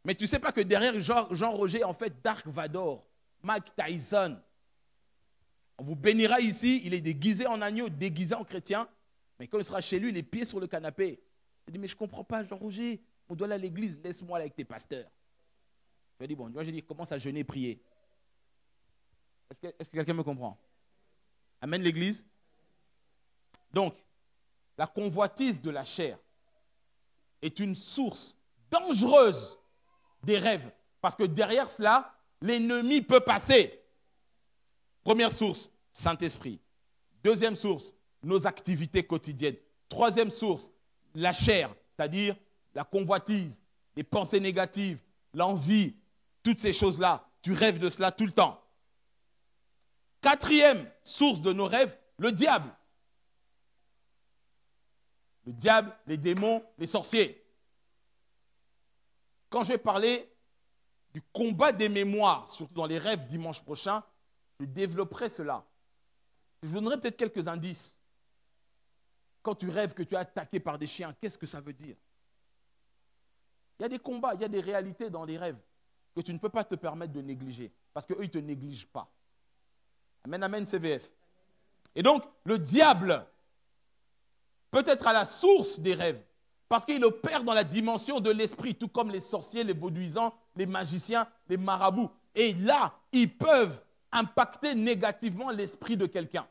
mais tu ne sais pas que derrière Jean-Roger, en fait, Dark Vador, Mike Tyson, on vous bénira ici, il est déguisé en agneau, déguisé en chrétien, mais quand il sera chez lui, les pieds sur le canapé, il dit, mais je ne comprends pas, Jean-Roger, on doit aller à l'église, laisse-moi aller avec tes pasteurs. Je lui ai dit, bon, moi j'ai dit, commence à jeûner et prier. Est-ce que quelqu'un me comprend? Amen l'Église. Donc, la convoitise de la chair est une source dangereuse des rêves. Parce que derrière cela, l'ennemi peut passer. Première source, Saint-Esprit. Deuxième source, nos activités quotidiennes. Troisième source, la chair, c'est-à-dire la convoitise, les pensées négatives, l'envie, toutes ces choses-là. Tu rêves de cela tout le temps. Quatrième source de nos rêves, le diable. Le diable, les démons, les sorciers. Quand je vais parler du combat des mémoires, surtout dans les rêves dimanche prochain, je développerai cela. Je vous donnerai peut-être quelques indices. Quand tu rêves que tu es attaqué par des chiens, qu'est-ce que ça veut dire? Il y a des combats, il y a des réalités dans les rêves que tu ne peux pas te permettre de négliger parce qu'eux, ils ne te négligent pas. Amen, amen, CVF. Et donc, le diable peut être à la source des rêves parce qu'il opère dans la dimension de l'esprit, tout comme les sorciers, les vaudouisants, les magiciens, les marabouts. Et là, ils peuvent impacter négativement l'esprit de quelqu'un.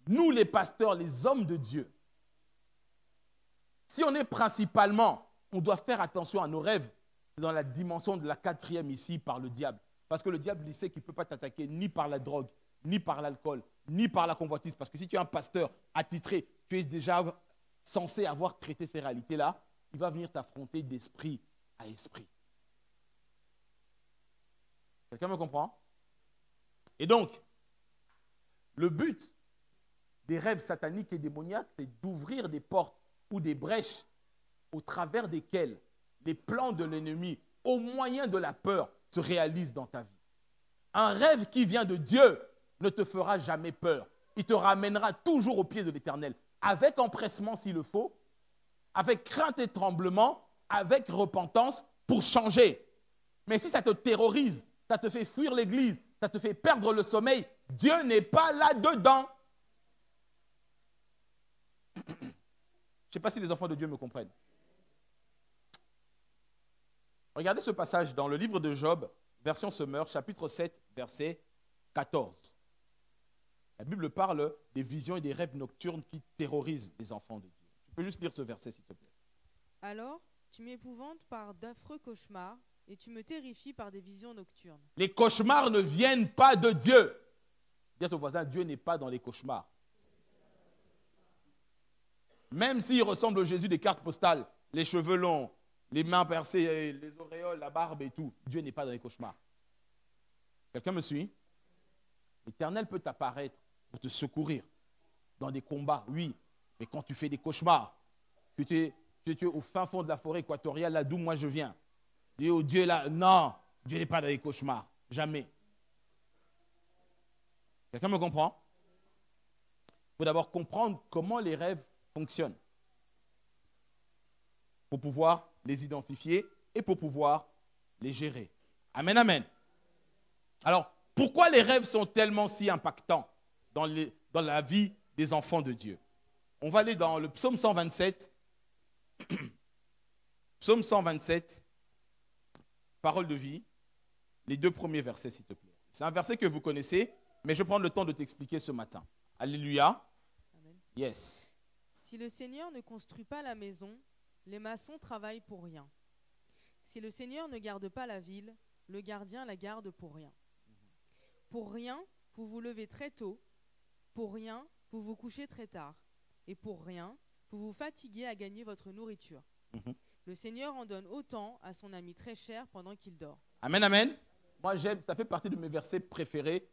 Nous, les pasteurs, les hommes de Dieu, si on est principalement, on doit faire attention à nos rêves, c'est dans la dimension de la quatrième ici par le diable. Parce que le diable, il sait qu'il ne peut pas t'attaquer ni par la drogue, ni par l'alcool, ni par la convoitise. Parce que si tu es un pasteur attitré, tu es déjà censé avoir traité ces réalités-là, il va venir t'affronter d'esprit à esprit. Quelqu'un me comprend? Et donc, le but des rêves sataniques et démoniaques, c'est d'ouvrir des portes ou des brèches au travers desquelles les plans de l'ennemi, au moyen de la peur, se réalisent dans ta vie. Un rêve qui vient de Dieu ne te fera jamais peur. Il te ramènera toujours au pied de l'Éternel, avec empressement s'il le faut, avec crainte et tremblement, avec repentance pour changer. Mais si ça te terrorise, ça te fait fuir l'église, ça te fait perdre le sommeil, Dieu n'est pas là-dedans. Je ne sais pas si les enfants de Dieu me comprennent. Regardez ce passage dans le livre de Job, version Semeur, chapitre 7, verset 14. La Bible parle des visions et des rêves nocturnes qui terrorisent les enfants de Dieu. Tu peux juste lire ce verset, s'il te plaît. Alors, tu m'épouvantes par d'affreux cauchemars et tu me terrifies par des visions nocturnes. Les cauchemars ne viennent pas de Dieu. Dis à ton voisin, Dieu n'est pas dans les cauchemars. Même s'il ressemble au Jésus des cartes postales, les cheveux longs, les mains percées, les auréoles, la barbe et tout, Dieu n'est pas dans les cauchemars. Quelqu'un me suit? L'Éternel peut t'apparaître pour te secourir dans des combats, oui, mais quand tu fais des cauchemars, tu es au fin fond de la forêt équatoriale, là d'où moi je viens. Dis oh Dieu là, non, Dieu n'est pas dans les cauchemars, jamais. Quelqu'un me comprend? Il faut d'abord comprendre comment les rêves fonctionnent pour pouvoir les identifier et pour pouvoir les gérer. Amen, amen. Alors, pourquoi les rêves sont tellement si impactants dans la vie des enfants de Dieu? On va aller dans le psaume 127. Psaume 127, parole de vie, les 2 premiers versets, s'il te plaît. C'est un verset que vous connaissez, mais je vais prendre le temps de t'expliquer ce matin. Alléluia. Amen. Yes. Si le Seigneur ne construit pas la maison, les maçons travaillent pour rien. Si le Seigneur ne garde pas la ville, le gardien la garde pour rien. Pour rien, vous vous levez très tôt. Pour rien, vous vous couchez très tard. Et pour rien, vous vous fatiguez à gagner votre nourriture. Le Seigneur en donne autant à son ami très cher pendant qu'il dort. Amen, amen. Moi, j'aime, ça fait partie de mes versets préférés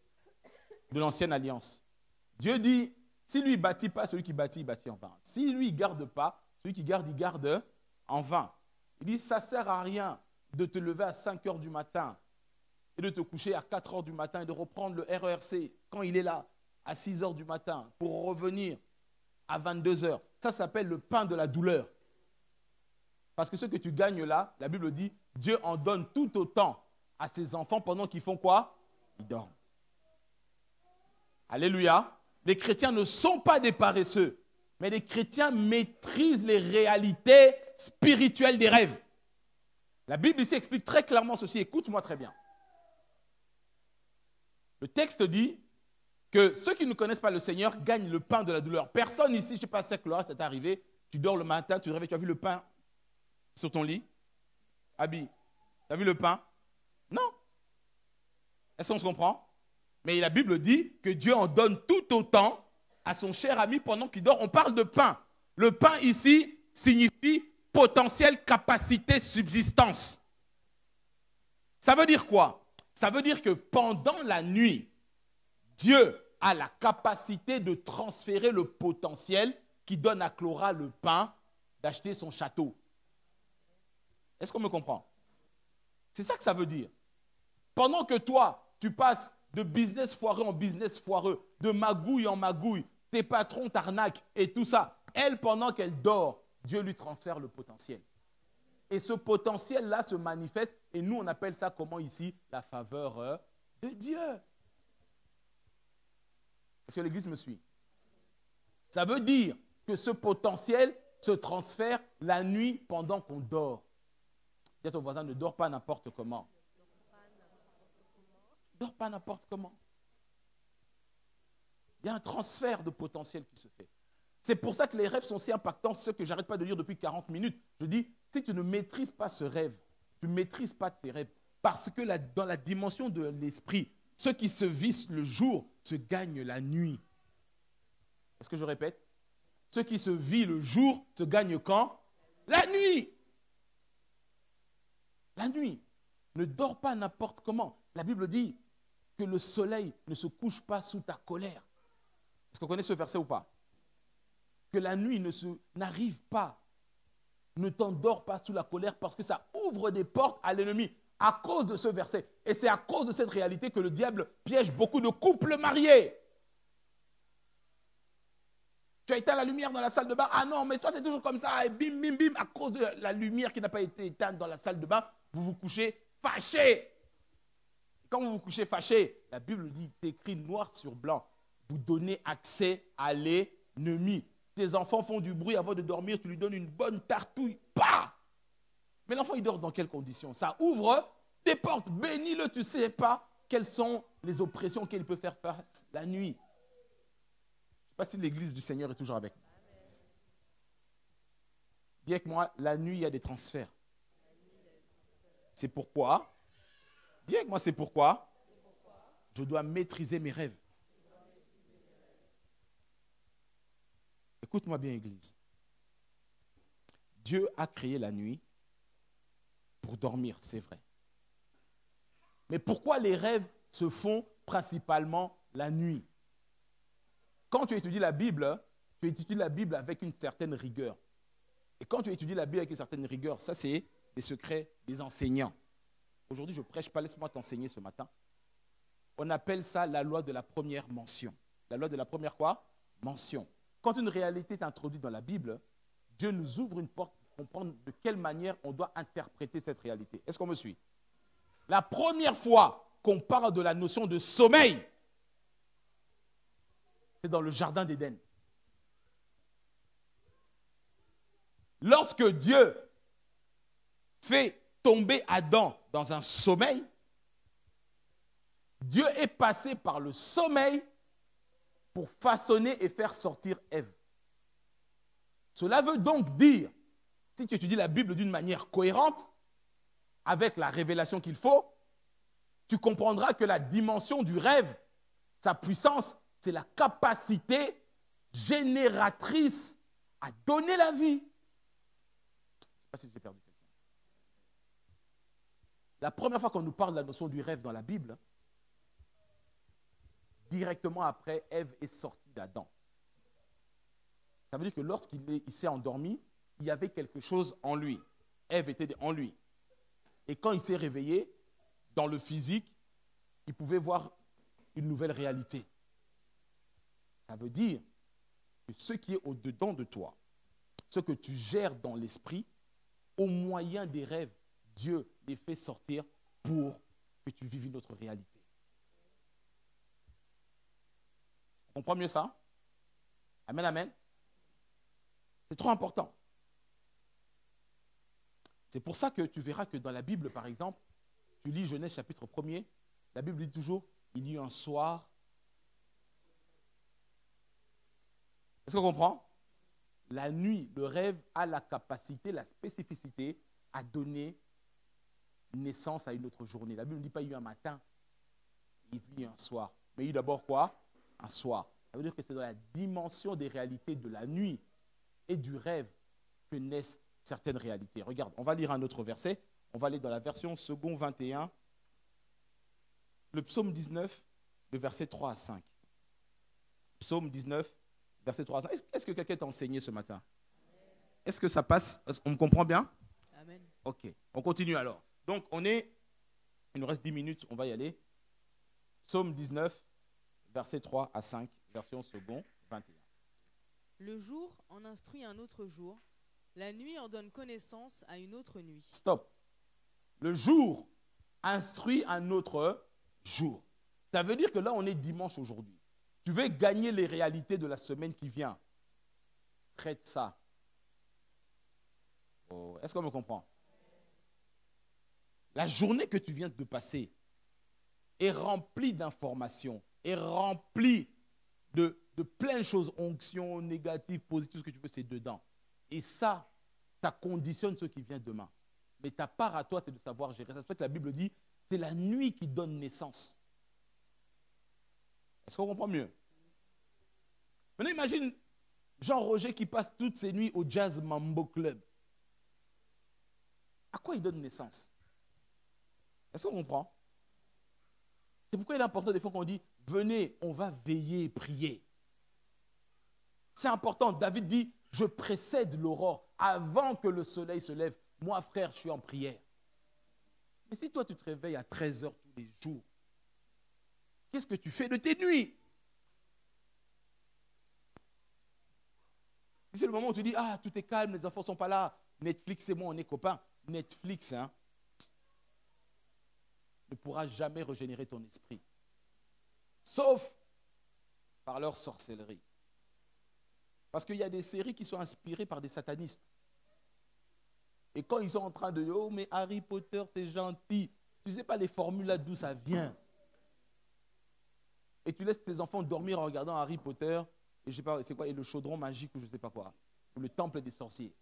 de l'Ancienne Alliance. Dieu dit, si lui ne bâtit pas, celui qui bâtit, il bâtit en vain. Si lui ne garde pas, celui qui garde, il garde en vain. Il dit, ça ne sert à rien de te lever à 5 heures du matin et de te coucher à 4 heures du matin et de reprendre le RERC quand il est là, à 6 heures du matin, pour revenir à 22 heures. Ça s'appelle le pain de la douleur. Parce que ce que tu gagnes là, la Bible dit, Dieu en donne tout autant à ses enfants pendant qu'ils font quoi? Ils dorment. Alléluia. Les chrétiens ne sont pas des paresseux, mais les chrétiens maîtrisent les réalités spirituelles des rêves. La Bible ici explique très clairement ceci. Écoute-moi très bien. Le texte dit que ceux qui ne connaissent pas le Seigneur gagnent le pain de la douleur. Personne ici, je ne sais pas si Clara, c'est arrivé, tu dors le matin, tu te réveilles, tu as vu le pain sur ton lit? Abi, tu as vu le pain? Non. Est-ce qu'on se comprend? Mais la Bible dit que Dieu en donne tout autant à son cher ami pendant qu'il dort. On parle de pain. Le pain ici signifie potentiel, capacité, subsistance. Ça veut dire quoi? Ça veut dire que pendant la nuit, Dieu a la capacité de transférer le potentiel qui donne à Clara le pain d'acheter son château. Est-ce qu'on me comprend? C'est ça que ça veut dire. Pendant que toi, tu passes de business foireux en business foireux, de magouille en magouille, tes patrons t'arnaquent et tout ça, elle, pendant qu'elle dort, Dieu lui transfère le potentiel. Et ce potentiel-là se manifeste, et nous, on appelle ça comment ici? La faveur de Dieu. Est-ce que l'Église me suit? Ça veut dire que ce potentiel se transfère la nuit pendant qu'on dort. Dis à ton voisin, ne dors pas n'importe comment. Ne dors pas n'importe comment. Il y a un transfert de potentiel qui se fait. C'est pour ça que les rêves sont si impactants, c'est ce que je n'arrête pas de dire depuis 40 minutes. Je dis, si tu ne maîtrises pas ce rêve, tu ne maîtrises pas tes rêves, parce que dans la dimension de l'esprit, ce qui se vit le jour se gagne la nuit. Est-ce que je répète? Ce qui se vit le jour se gagne quand? La nuit. La nuit. Ne dors pas n'importe comment. La Bible dit que le soleil ne se couche pas sous ta colère. Est-ce qu'on connaît ce verset ou pas? Que la nuit n'arrive pas. Ne t'endors pas sous la colère parce que ça ouvre des portes à l'ennemi. À cause de ce verset. Et c'est à cause de cette réalité que le diable piège beaucoup de couples mariés. Tu as éteint la lumière dans la salle de bain. Ah non, mais toi c'est toujours comme ça. Et bim, bim, bim. À cause de la lumière qui n'a pas été éteinte dans la salle de bain, vous vous couchez fâchés. Quand vous vous couchez fâchés, la Bible dit, c'est écrit noir sur blanc. Vous donnez accès à l'ennemi. Tes enfants font du bruit avant de dormir, tu lui donnes une bonne tartouille. Bah! Mais l'enfant, il dort dans quelles conditions? Ça ouvre des portes. Bénis-le, tu ne sais pas quelles sont les oppressions qu'il peut faire face la nuit. Je ne sais pas si l'église du Seigneur est toujours avec nous. Dis avec moi, la nuit, il y a des transferts. C'est pourquoi, dis avec moi, c'est pourquoi je dois maîtriser mes rêves. Écoute-moi bien, Église. Dieu a créé la nuit pour dormir, c'est vrai. Mais pourquoi les rêves se font principalement la nuit? Quand tu étudies la Bible, tu étudies la Bible avec une certaine rigueur. Et quand tu étudies la Bible avec une certaine rigueur, ça c'est des secrets des enseignants. Aujourd'hui, je ne prêche pas, laisse-moi t'enseigner ce matin. On appelle ça la loi de la première mention. La loi de la première quoi? Mention. Quand une réalité est introduite dans la Bible, Dieu nous ouvre une porte pour comprendre de quelle manière on doit interpréter cette réalité. Est-ce qu'on me suit? La première fois qu'on parle de la notion de sommeil, c'est dans le jardin d'Éden. Lorsque Dieu fait tomber Adam dans un sommeil, Dieu est passé par le sommeil pour façonner et faire sortir Ève. Cela veut donc dire, si tu étudies la Bible d'une manière cohérente, avec la révélation qu'il faut, tu comprendras que la dimension du rêve, sa puissance, c'est la capacité génératrice à donner la vie. Je ne sais pas si j'ai perdu quelqu'un. La première fois qu'on nous parle de la notion du rêve dans la Bible, directement après, Ève est sortie d'Adam. Ça veut dire que lorsqu'il s'est endormi, il y avait quelque chose en lui. Ève était en lui. Et quand il s'est réveillé, dans le physique, il pouvait voir une nouvelle réalité. Ça veut dire que ce qui est au-dedans de toi, ce que tu gères dans l'esprit, au moyen des rêves, Dieu les fait sortir pour que tu vives une autre réalité. On comprend mieux ça? Amen, amen. C'est trop important. C'est pour ça que tu verras que dans la Bible, par exemple, tu lis Genèse chapitre 1er, la Bible dit toujours il y eut un soir. Est-ce qu'on comprend? La nuit, le rêve a la capacité, la spécificité à donner naissance à une autre journée. La Bible ne dit pas il y a eu un matin, il y a eu un soir. Mais il y a eu d'abord quoi? Un soir. Ça veut dire que c'est dans la dimension des réalités de la nuit et du rêve que naissent certaines réalités. Regarde, on va lire un autre verset. On va aller dans la version second 21, le psaume 19, le verset 3 à 5. Psaume 19, verset 3 à 5. Est-ce que quelqu'un t'a enseigné ce matin? Est-ce que ça passe? On me comprend bien? Amen. Ok, on continue alors. Donc, il nous reste 10 minutes, on va y aller. Psaume 19, verset 3 à 5, version second 21. Le jour en instruit un autre jour, la nuit en donne connaissance à une autre nuit. Stop. Le jour instruit un autre jour. Ça veut dire que là, on est dimanche aujourd'hui. Tu veux gagner les réalités de la semaine qui vient. Traite ça. Oh, est-ce qu'on me comprend? La journée que tu viens de passer est remplie d'informations, est remplie de plein de choses, onctions, négatives, positives, tout ce que tu veux, c'est dedans. Et ça conditionne ce qui vient demain. Mais ta part à toi, c'est de savoir gérer ça. C'est pour ça que la Bible dit, c'est la nuit qui donne naissance. Est-ce qu'on comprend mieux? Maintenant, imagine Jean-Roger qui passe toutes ses nuits au Jazz Mambo Club. À quoi il donne naissance? Est-ce qu'on comprend? C'est pourquoi il est important des fois qu'on dit, venez, on va veiller et prier. C'est important. David dit, je précède l'aurore avant que le soleil se lève. Moi, frère, je suis en prière. Mais si toi, tu te réveilles à 13h tous les jours, qu'est-ce que tu fais de tes nuits? Si c'est le moment où tu dis, ah, tout est calme, les enfants ne sont pas là, Netflix et moi, on est copains. Netflix, ne pourra jamais régénérer ton esprit. Sauf par leur sorcellerie. Parce qu'il y a des séries qui sont inspirées par des satanistes. Et quand ils sont en train de dire, oh, mais Harry Potter, c'est gentil. Tu ne sais pas les formules là d'où ça vient. Et tu laisses tes enfants dormir en regardant Harry Potter, et je sais pas, c'est quoi, et le chaudron magique ou je ne sais pas quoi, ou le temple des sorciers.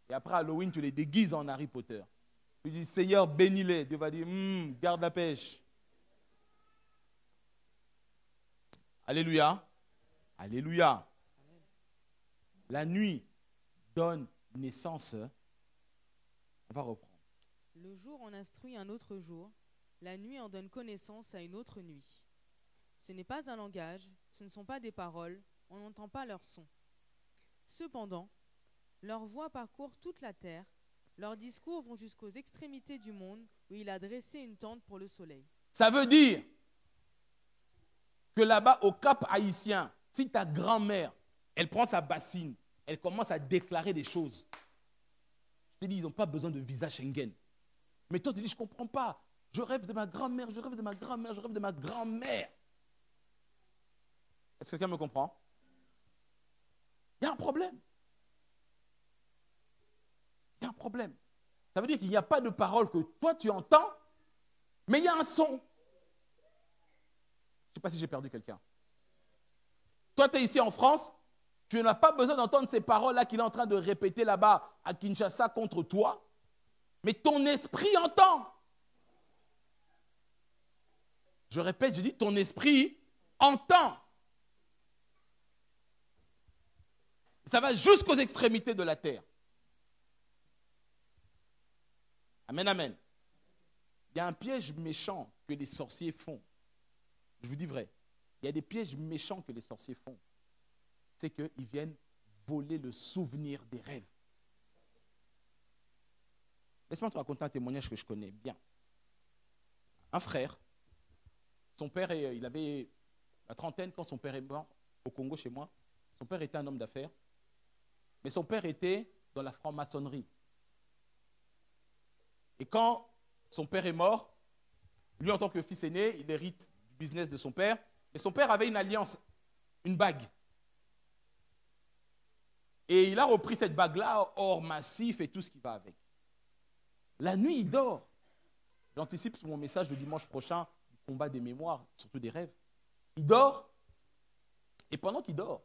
Et après Halloween, tu les déguises en Harry Potter. Tu dis, Seigneur, bénis-les. Dieu va dire, garde la pêche. Alléluia. Alléluia. La nuit donne naissance. On va reprendre. Le jour en instruit un autre jour, la nuit en donne connaissance à une autre nuit. Ce n'est pas un langage, ce ne sont pas des paroles, on n'entend pas leur son. Cependant, leur voix parcourt toute la terre, leurs discours vont jusqu'aux extrémités du monde où il a dressé une tente pour le soleil. Ça veut dire que là-bas, au Cap haïtien, si ta grand-mère, elle prend sa bassine, elle commence à déclarer des choses. Je te dis, ils n'ont pas besoin de visa Schengen. Mais toi, tu dis, je ne comprends pas. Je rêve de ma grand-mère, je rêve de ma grand-mère, je rêve de ma grand-mère. Est-ce que quelqu'un me comprend? Il y a un problème. Il y a un problème. Ça veut dire qu'il n'y a pas de parole que toi tu entends, mais il y a un son. Je ne sais pas si j'ai perdu quelqu'un. Toi, tu es ici en France, tu n'as pas besoin d'entendre ces paroles-là qu'il est en train de répéter là-bas à Kinshasa contre toi, mais ton esprit entend. Je répète, je dis ton esprit entend. Ça va jusqu'aux extrémités de la terre. Amen, amen. Il y a un piège méchant que les sorciers font. Je vous dis vrai. Il y a des pièges méchants que les sorciers font. C'est qu'ils viennent voler le souvenir des rêves. Laisse-moi te raconter un témoignage que je connais bien. Un frère, son père, il avait la trentaine quand son père est mort au Congo chez moi. Son père était un homme d'affaires. Mais son père était dans la franc-maçonnerie. Et quand son père est mort, lui en tant que fils aîné, il hérite du business de son père. Et son père avait une alliance, une bague. Et il a repris cette bague-là, or massif et tout ce qui va avec. La nuit, il dort. J'anticipe sur mon message de dimanche prochain, du combat des mémoires, surtout des rêves. Il dort, et pendant qu'il dort,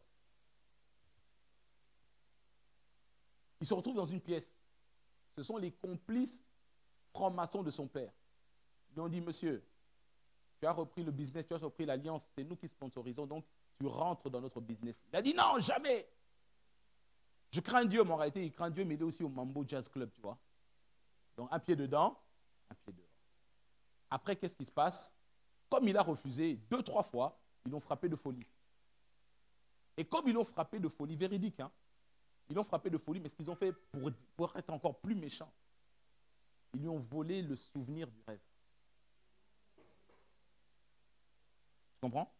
il se retrouve dans une pièce. Ce sont les complices francs-maçons de son père. Ils lui ont dit, monsieur, tu as repris le business, tu as repris l'alliance, c'est nous qui sponsorisons, donc tu rentres dans notre business. Il a dit, non, jamais. Je crains Dieu, mais en réalité, il craint Dieu, mais il est aussi au Mambo Jazz Club, tu vois. Donc, un pied dedans, un pied dehors. Après, qu'est-ce qui se passe? Comme il a refusé 2-3 fois, ils l'ont frappé de folie. Et comme ils l'ont frappé de folie, véridique, hein, ils l'ont frappé de folie, mais ce qu'ils ont fait pour être encore plus méchants, ils lui ont volé le souvenir du rêve. Tu comprends?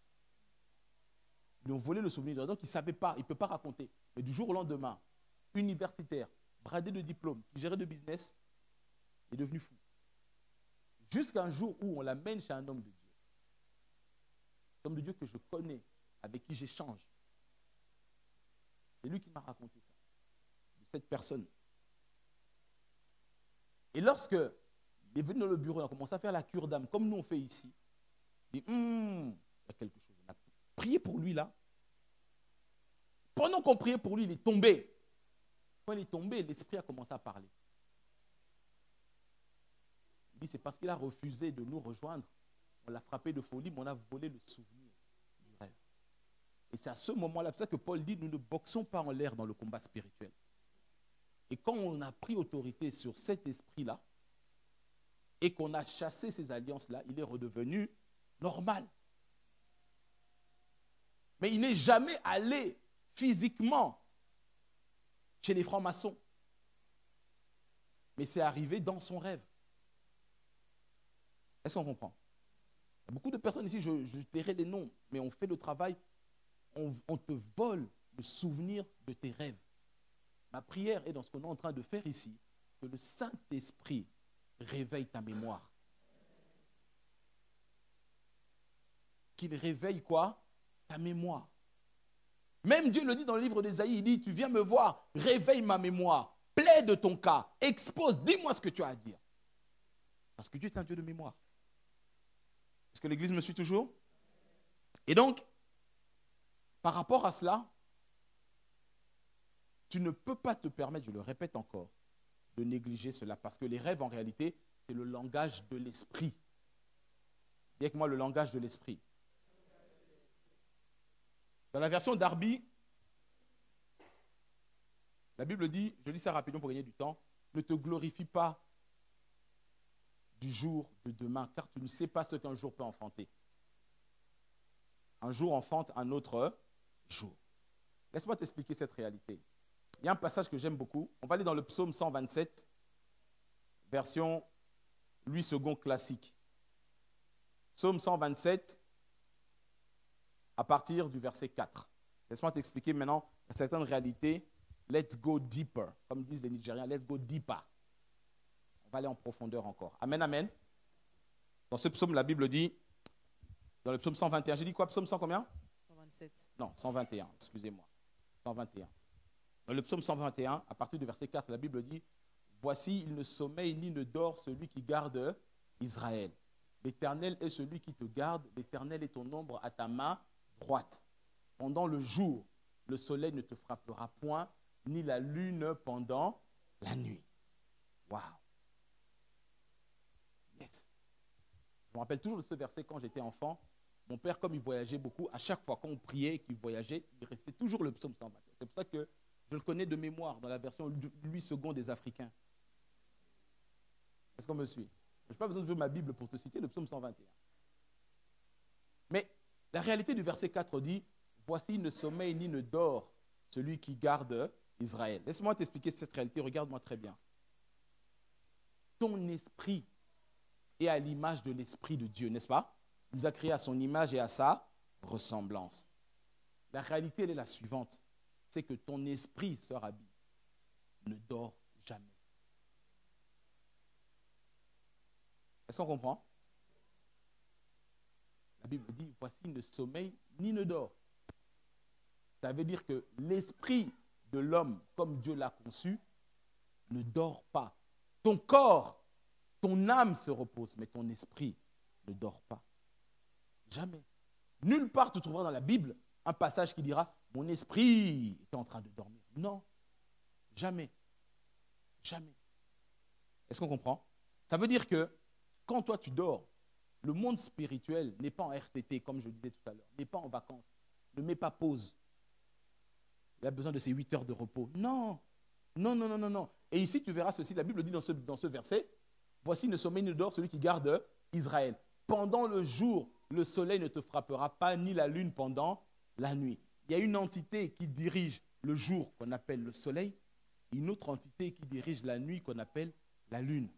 Ils lui ont volé le souvenir du rêve. Donc, il ne savait pas, il ne peut pas raconter. Mais du jour au lendemain, universitaire, bradé de diplôme, qui gérait de business, il est devenu fou. Jusqu'à un jour où on l'amène chez un homme de Dieu. Un homme de Dieu que je connais, avec qui j'échange. C'est lui qui m'a raconté ça, de cette personne. Et lorsque il est venu dans le bureau, on a commencé à faire la cure d'âme, comme nous on fait ici, il dit, il y a quelque chose. On a prié pour lui là. Pendant qu'on priait pour lui, il est tombé. Quand il est tombé, l'esprit a commencé à parler. Il dit, c'est parce qu'il a refusé de nous rejoindre. On l'a frappé de folie, mais on a volé le souvenir du rêve. Et c'est à ce moment-là, c'est ça que Paul dit, nous ne boxons pas en l'air dans le combat spirituel. Et quand on a pris autorité sur cet esprit-là, et qu'on a chassé ces alliances-là, il est redevenu normal. Mais il n'est jamais allé physiquement chez les francs-maçons. Mais c'est arrivé dans son rêve. Est-ce qu'on comprend? Il y a beaucoup de personnes ici, je tairai les noms, mais on fait le travail, on te vole le souvenir de tes rêves. Ma prière est dans ce qu'on est en train de faire ici, que le Saint-Esprit réveille ta mémoire. Qu'il réveille quoi? Ta mémoire. Même Dieu le dit dans le livre d'Ésaïe, il dit, tu viens me voir, réveille ma mémoire, plaide ton cas, expose, dis-moi ce que tu as à dire. Parce que Dieu est un Dieu de mémoire. Est-ce que l'Église me suit toujours? Et donc, par rapport à cela, tu ne peux pas te permettre, je le répète encore, de négliger cela. Parce que les rêves, en réalité, c'est le langage de l'esprit. Dis avec moi le langage de l'esprit. Dans la version Darby, la Bible dit, je lis ça rapidement pour gagner du temps, ne te glorifie pas du jour de demain, car tu ne sais pas ce qu'un jour peut enfanter. Un jour enfante un autre jour. Laisse-moi t'expliquer cette réalité. Il y a un passage que j'aime beaucoup. On va aller dans le psaume 127, version 8 secondes classique. Psaume 127, à partir du verset 4. Laisse-moi t'expliquer maintenant certaines réalités. Let's go deeper. Comme disent les Nigériens, let's go deeper. On va aller en profondeur encore. Amen, amen. Dans ce psaume, la Bible dit, dans le psaume 121, j'ai dit quoi? Psaume 100 combien? 127. Non, 121, excusez-moi. 121. Dans le psaume 121, à partir du verset 4, la Bible dit, voici, il ne sommeille ni ne dort celui qui garde Israël. L'Éternel est celui qui te garde, l'Éternel est ton ombre à ta main droite. Pendant le jour, le soleil ne te frappera point, ni la lune pendant la nuit. Waouh! Yes! Je me rappelle toujours de ce verset quand j'étais enfant. Mon père, comme il voyageait beaucoup, à chaque fois qu'on priait et qu'il voyageait, il restait toujours le psaume 121. C'est pour ça que je le connais de mémoire dans la version 8 secondes des Africains. Est-ce qu'on me suit? Je n'ai pas besoin de jouer ma Bible pour te citer le psaume 121. Mais la réalité du verset 4 dit, voici, ne sommeille ni ne dort celui qui garde Israël. Laisse-moi t'expliquer cette réalité, regarde-moi très bien. Ton esprit est à l'image de l'esprit de Dieu, n'est-ce pas? Il nous a créé à son image et à sa ressemblance. La réalité, elle est la suivante. C'est que ton esprit, sœur Abby, ne dort jamais. Est-ce qu'on comprend? La Bible dit, voici, ne sommeille ni ne dort. Ça veut dire que l'esprit de l'homme, comme Dieu l'a conçu, ne dort pas. Ton corps, ton âme se repose, mais ton esprit ne dort pas. Jamais. Nulle part tu trouveras dans la Bible un passage qui dira « Mon esprit était en train de dormir ». Non. Jamais. Jamais. Est-ce qu'on comprend? Ça veut dire que quand toi tu dors, le monde spirituel n'est pas en RTT, comme je disais tout à l'heure, n'est pas en vacances, ne met pas pause. Il a besoin de ses 8 heures de repos. Non. Non, non, non, non, non. Et ici, tu verras ceci, la Bible dit dans ce verset, « Voici ne sommeil ne dort celui qui garde Israël. Pendant le jour, le soleil ne te frappera pas, ni la lune pendant la nuit. » Il y a une entité qui dirige le jour qu'on appelle le soleil, et une autre entité qui dirige la nuit qu'on appelle la lune.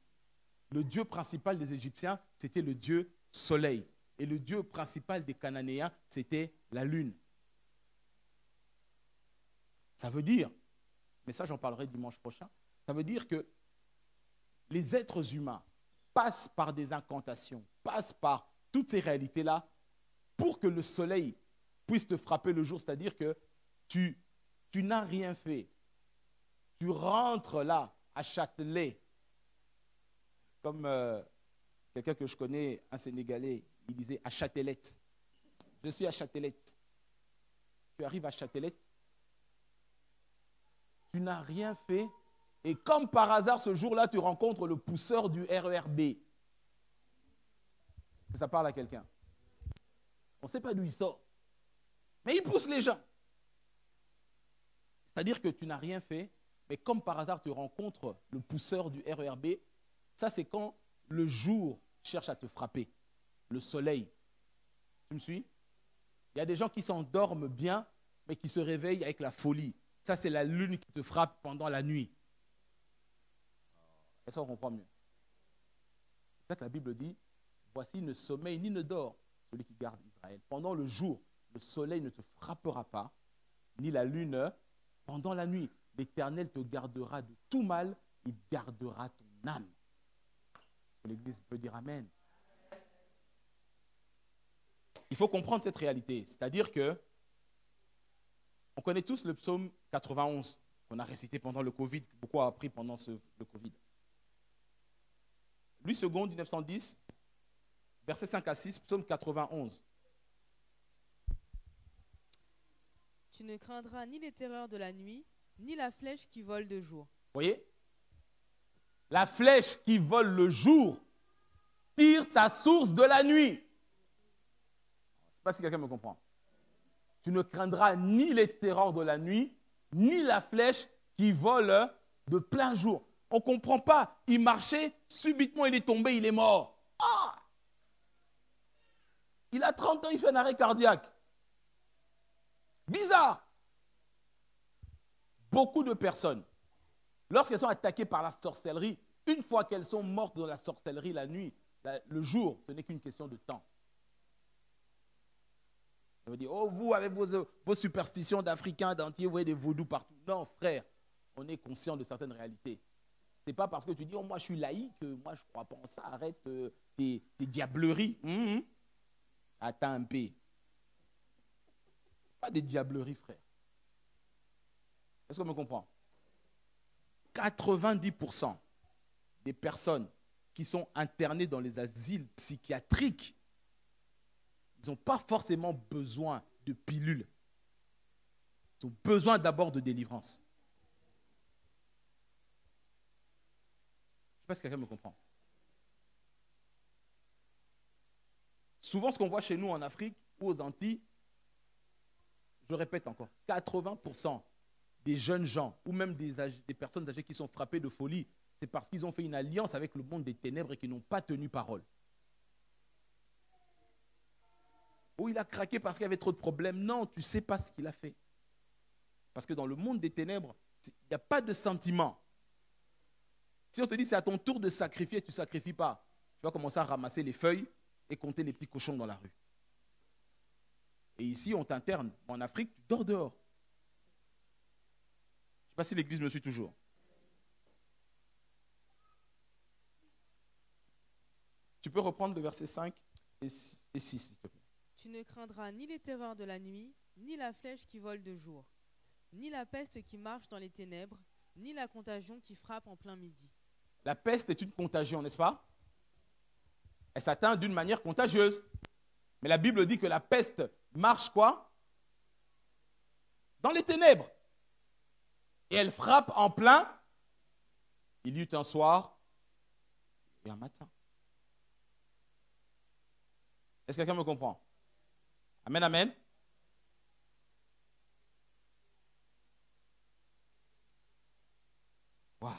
Le dieu principal des Égyptiens, c'était le dieu soleil. Et le dieu principal des Cananéens, c'était la lune. Ça veut dire, mais ça j'en parlerai dimanche prochain, ça veut dire que les êtres humains passent par des incantations, passent par toutes ces réalités-là pour que le soleil puisse te frapper le jour. C'est-à-dire que tu n'as rien fait. Tu rentres là, à Châtelet, comme quelqu'un que je connais, un Sénégalais, il disait à Châtelette. Je suis à Châtelette. Tu arrives à Châtelette, tu n'as rien fait, et comme par hasard, ce jour-là, tu rencontres le pousseur du RERB. Est-ce que ça parle à quelqu'un? On ne sait pas d'où il sort, mais il pousse les gens. C'est-à-dire que tu n'as rien fait, mais comme par hasard, tu rencontres le pousseur du RERB. Ça, c'est quand le jour cherche à te frapper, le soleil. Tu me suis? Il y a des gens qui s'endorment bien, mais qui se réveillent avec la folie. Ça, c'est la lune qui te frappe pendant la nuit. Est-ce qu'on comprend mieux? C'est ça que la Bible dit, voici ne sommeille ni ne dort celui qui garde Israël. Pendant le jour, le soleil ne te frappera pas, ni la lune pendant la nuit. L'Éternel te gardera de tout mal, il gardera ton âme. Est-ce que l'Église peut dire Amen? Il faut comprendre cette réalité. C'est-à-dire que on connaît tous le psaume 91 qu'on a récité pendant le Covid, que beaucoup ont appris pendant le Covid. Louis II, 1910, versets 5 à 6, psaume 91. Tu ne craindras ni les terreurs de la nuit, ni la flèche qui vole de jour. Vous voyez? La flèche qui vole le jour tire sa source de la nuit. Je ne sais pas si quelqu'un me comprend. Tu ne craindras ni les terreurs de la nuit, ni la flèche qui vole de plein jour. On ne comprend pas. Il marchait, subitement il est tombé, il est mort. Ah! Il a 30 ans, il fait un arrêt cardiaque. Bizarre. Beaucoup de personnes, lorsqu'elles sont attaquées par la sorcellerie, une fois qu'elles sont mortes dans la sorcellerie la nuit, le jour, ce n'est qu'une question de temps. On va dire, oh vous, avec vos superstitions d'Africains, d'Antillais, vous voyez des vaudous partout. Non, frère, on est conscient de certaines réalités. Ce n'est pas parce que tu dis, oh moi je suis laïque, moi je ne crois pas en ça, arrête tes diableries. Attends un peu. Pas des diableries, frère. Est-ce qu'on me comprend? 90% des personnes qui sont internées dans les asiles psychiatriques, ils n'ont pas forcément besoin de pilules. Ils ont besoin d'abord de délivrance. Je ne sais pas si quelqu'un me comprend. Souvent, ce qu'on voit chez nous en Afrique ou aux Antilles, je répète encore, 80% des jeunes gens ou même des personnes âgées qui sont frappées de folie, c'est parce qu'ils ont fait une alliance avec le monde des ténèbres et qu'ils n'ont pas tenu parole. Ou il a craqué parce qu'il y avait trop de problèmes. Non, tu ne sais pas ce qu'il a fait. Parce que dans le monde des ténèbres, il n'y a pas de sentiment. Si on te dit c'est à ton tour de sacrifier, tu ne sacrifies pas. Tu vas commencer à ramasser les feuilles et compter les petits cochons dans la rue. Et ici, on t'interne. En Afrique, tu dors dehors. Je ne sais pas si l'Église me suit toujours. Tu peux reprendre le verset 5 et 6, s'il te plaît. Tu ne craindras ni les terreurs de la nuit, ni la flèche qui vole de jour, ni la peste qui marche dans les ténèbres, ni la contagion qui frappe en plein midi. La peste est une contagion, n'est-ce pas? Elle s'atteint d'une manière contagieuse. Mais la Bible dit que la peste marche quoi? Dans les ténèbres. Et elle frappe en plein. Il y eut un soir et un matin. Est-ce que quelqu'un me comprend? Amen, amen. Wow.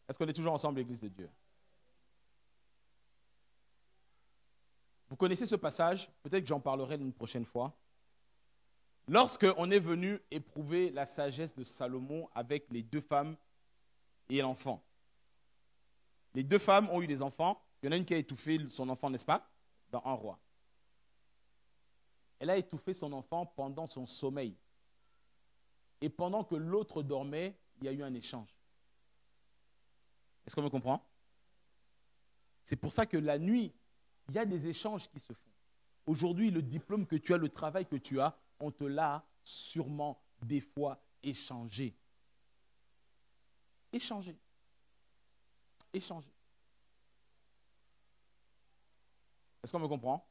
Est-ce qu'on est toujours ensemble, l'Église de Dieu? Vous connaissez ce passage? Peut-être que j'en parlerai une prochaine fois. Lorsque on est venu éprouver la sagesse de Salomon avec les 2 femmes et l'enfant. Les 2 femmes ont eu des enfants. Il y en a une qui a étouffé son enfant, n'est-ce pas? Dans un roi. Elle a étouffé son enfant pendant son sommeil. Et pendant que l'autre dormait, il y a eu un échange. Est-ce qu'on me comprend? C'est pour ça que la nuit, il y a des échanges qui se font. Aujourd'hui, le diplôme que tu as, le travail que tu as, on te l'a sûrement des fois échangé. Échangé. Échangé. Est-ce qu'on me comprend?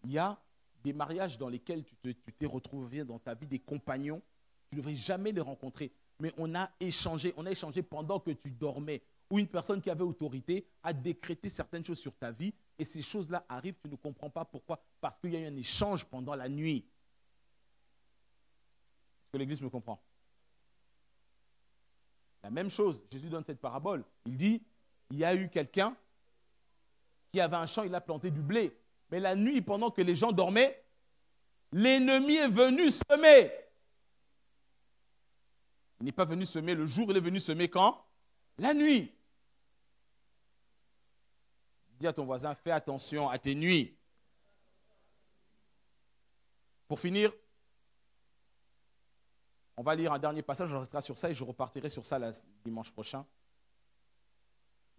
Il y a des mariages dans lesquels tu t'es retrouvé dans ta vie, des compagnons, tu ne devrais jamais les rencontrer. Mais on a échangé pendant que tu dormais. Ou une personne qui avait autorité a décrété certaines choses sur ta vie et ces choses-là arrivent, tu ne comprends pas pourquoi. Parce qu'il y a eu un échange pendant la nuit. Est-ce que l'Église me comprend? La même chose, Jésus donne cette parabole. Il dit, il y a eu quelqu'un qui avait un champ, il a planté du blé. Mais la nuit, pendant que les gens dormaient, l'ennemi est venu semer. Il n'est pas venu semer le jour, il est venu semer quand? La nuit. Dis à ton voisin, fais attention à tes nuits. Pour finir, on va lire un dernier passage, on restera sur ça et je repartirai sur ça dimanche prochain.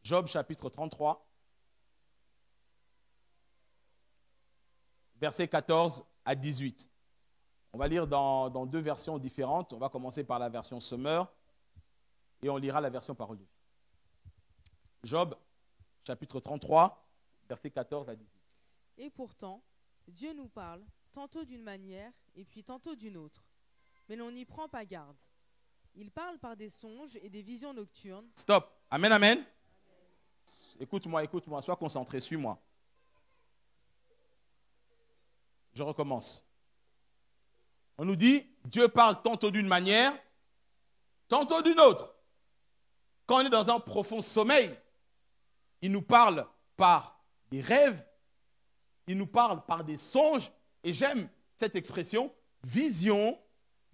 Job chapitre 33, versets 14 à 18. On va lire dans 2 versions différentes. On va commencer par la version Semeur et on lira la version Parole de vie. Job chapitre 33, versets 14 à 18. Et pourtant, Dieu nous parle, tantôt d'une manière et puis tantôt d'une autre. Mais l'on n'y prend pas garde. Il parle par des songes et des visions nocturnes. Stop. Amen, amen. Écoute-moi, sois concentré, suis-moi. Je recommence. On nous dit, Dieu parle tantôt d'une manière, tantôt d'une autre. Quand on est dans un profond sommeil, il nous parle par des rêves, il nous parle par des songes, et j'aime cette expression, vision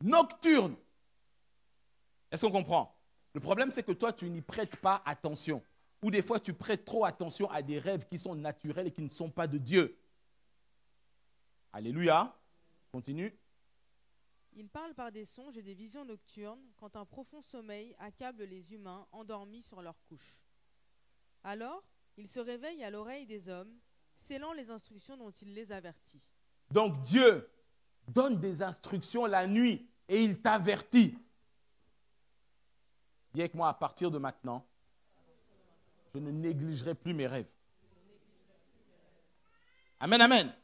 nocturne. Est-ce qu'on comprend? Le problème, c'est que toi, tu n'y prêtes pas attention. Ou des fois, tu prêtes trop attention à des rêves qui sont naturels et qui ne sont pas de Dieu. Alléluia. Continue. Il parle par des songes et des visions nocturnes quand un profond sommeil accable les humains endormis sur leur couche. Alors, il se réveille à l'oreille des hommes, scellant les instructions dont il les avertit. Donc Dieu donne des instructions la nuit et il t'avertit. Dis avec moi, à partir de maintenant, je ne négligerai plus mes rêves. Amen, amen.